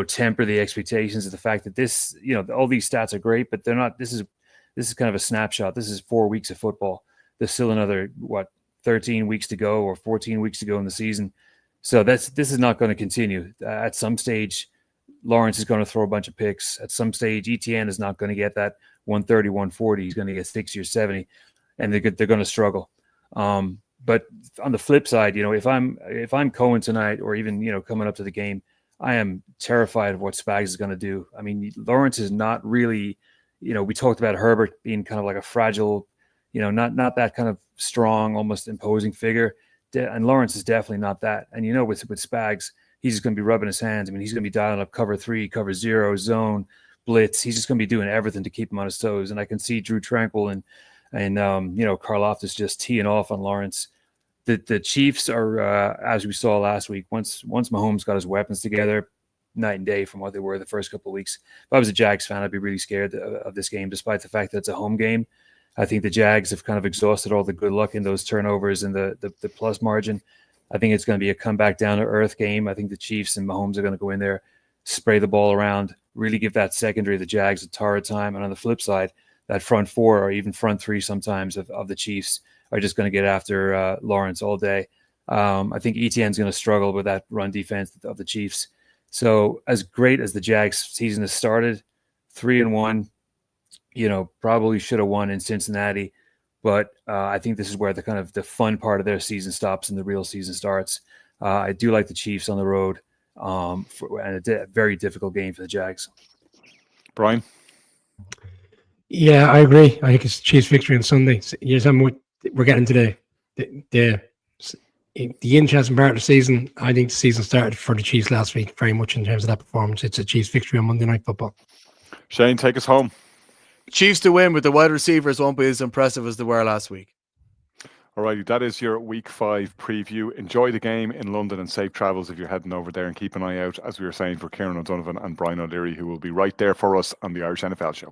temper the expectations of the fact that this all these stats are great, but they're not. This is kind of a snapshot. This is 4 weeks of football. There's still another 13 weeks to go or 14 weeks to go in the season. So this is not going to continue. At some stage, Lawrence is going to throw a bunch of picks. At some stage, ETN is not going to get that 130, 140. He's going to get 60 or 70, and they're going to struggle. But on the flip side, if I'm Cohen tonight or even coming up to the game, I am terrified of what Spags is going to do. I mean, Lawrence is not really, we talked about Herbert being kind of like a fragile, not that kind of strong, almost imposing figure. And Lawrence is definitely not that. And with Spags, he's just going to be rubbing his hands. I mean, he's going to be dialing up cover 3, cover 0, zone, blitz. He's just going to be doing everything to keep him on his toes. And I can see Drew Tranquil and Karlaftis just teeing off on Lawrence. The Chiefs are, as we saw last week, once Mahomes got his weapons together, night and day from what they were the first couple of weeks. If I was a Jags fan, I'd be really scared of this game, despite the fact that it's a home game. I think the Jags have kind of exhausted all the good luck in those turnovers and the plus margin. I think it's going to be a comeback down to earth game. I think the Chiefs and Mahomes are going to go in there, spray the ball around, really give that secondary of the Jags a torrid time. And on the flip side, that front 4 or even front 3 sometimes of the Chiefs are just going to get after Lawrence all day. I think ETN's going to struggle with that run defense of the Chiefs. So as great as the Jags season has started, 3-1, probably should have won in Cincinnati. But I think this is where the fun part of their season stops and the real season starts. I do like the Chiefs on the road, and a very difficult game for the Jags. Brian? Yeah, I agree. I think it's Chiefs victory on Sunday. Here's how we're getting today. The interesting part of the season. I think the season started for the Chiefs last week, very much in terms of that performance. It's a Chiefs victory on Monday Night Football. Shane, take us home. Chiefs to win, but the wide receivers won't be as impressive as they were last week. Alrighty, that is your Week 5 preview. Enjoy the game in London and safe travels if you're heading over there, and keep an eye out, as we were saying, for Kieran O'Donovan and Brian O'Leary, who will be right there for us on the Irish NFL Show.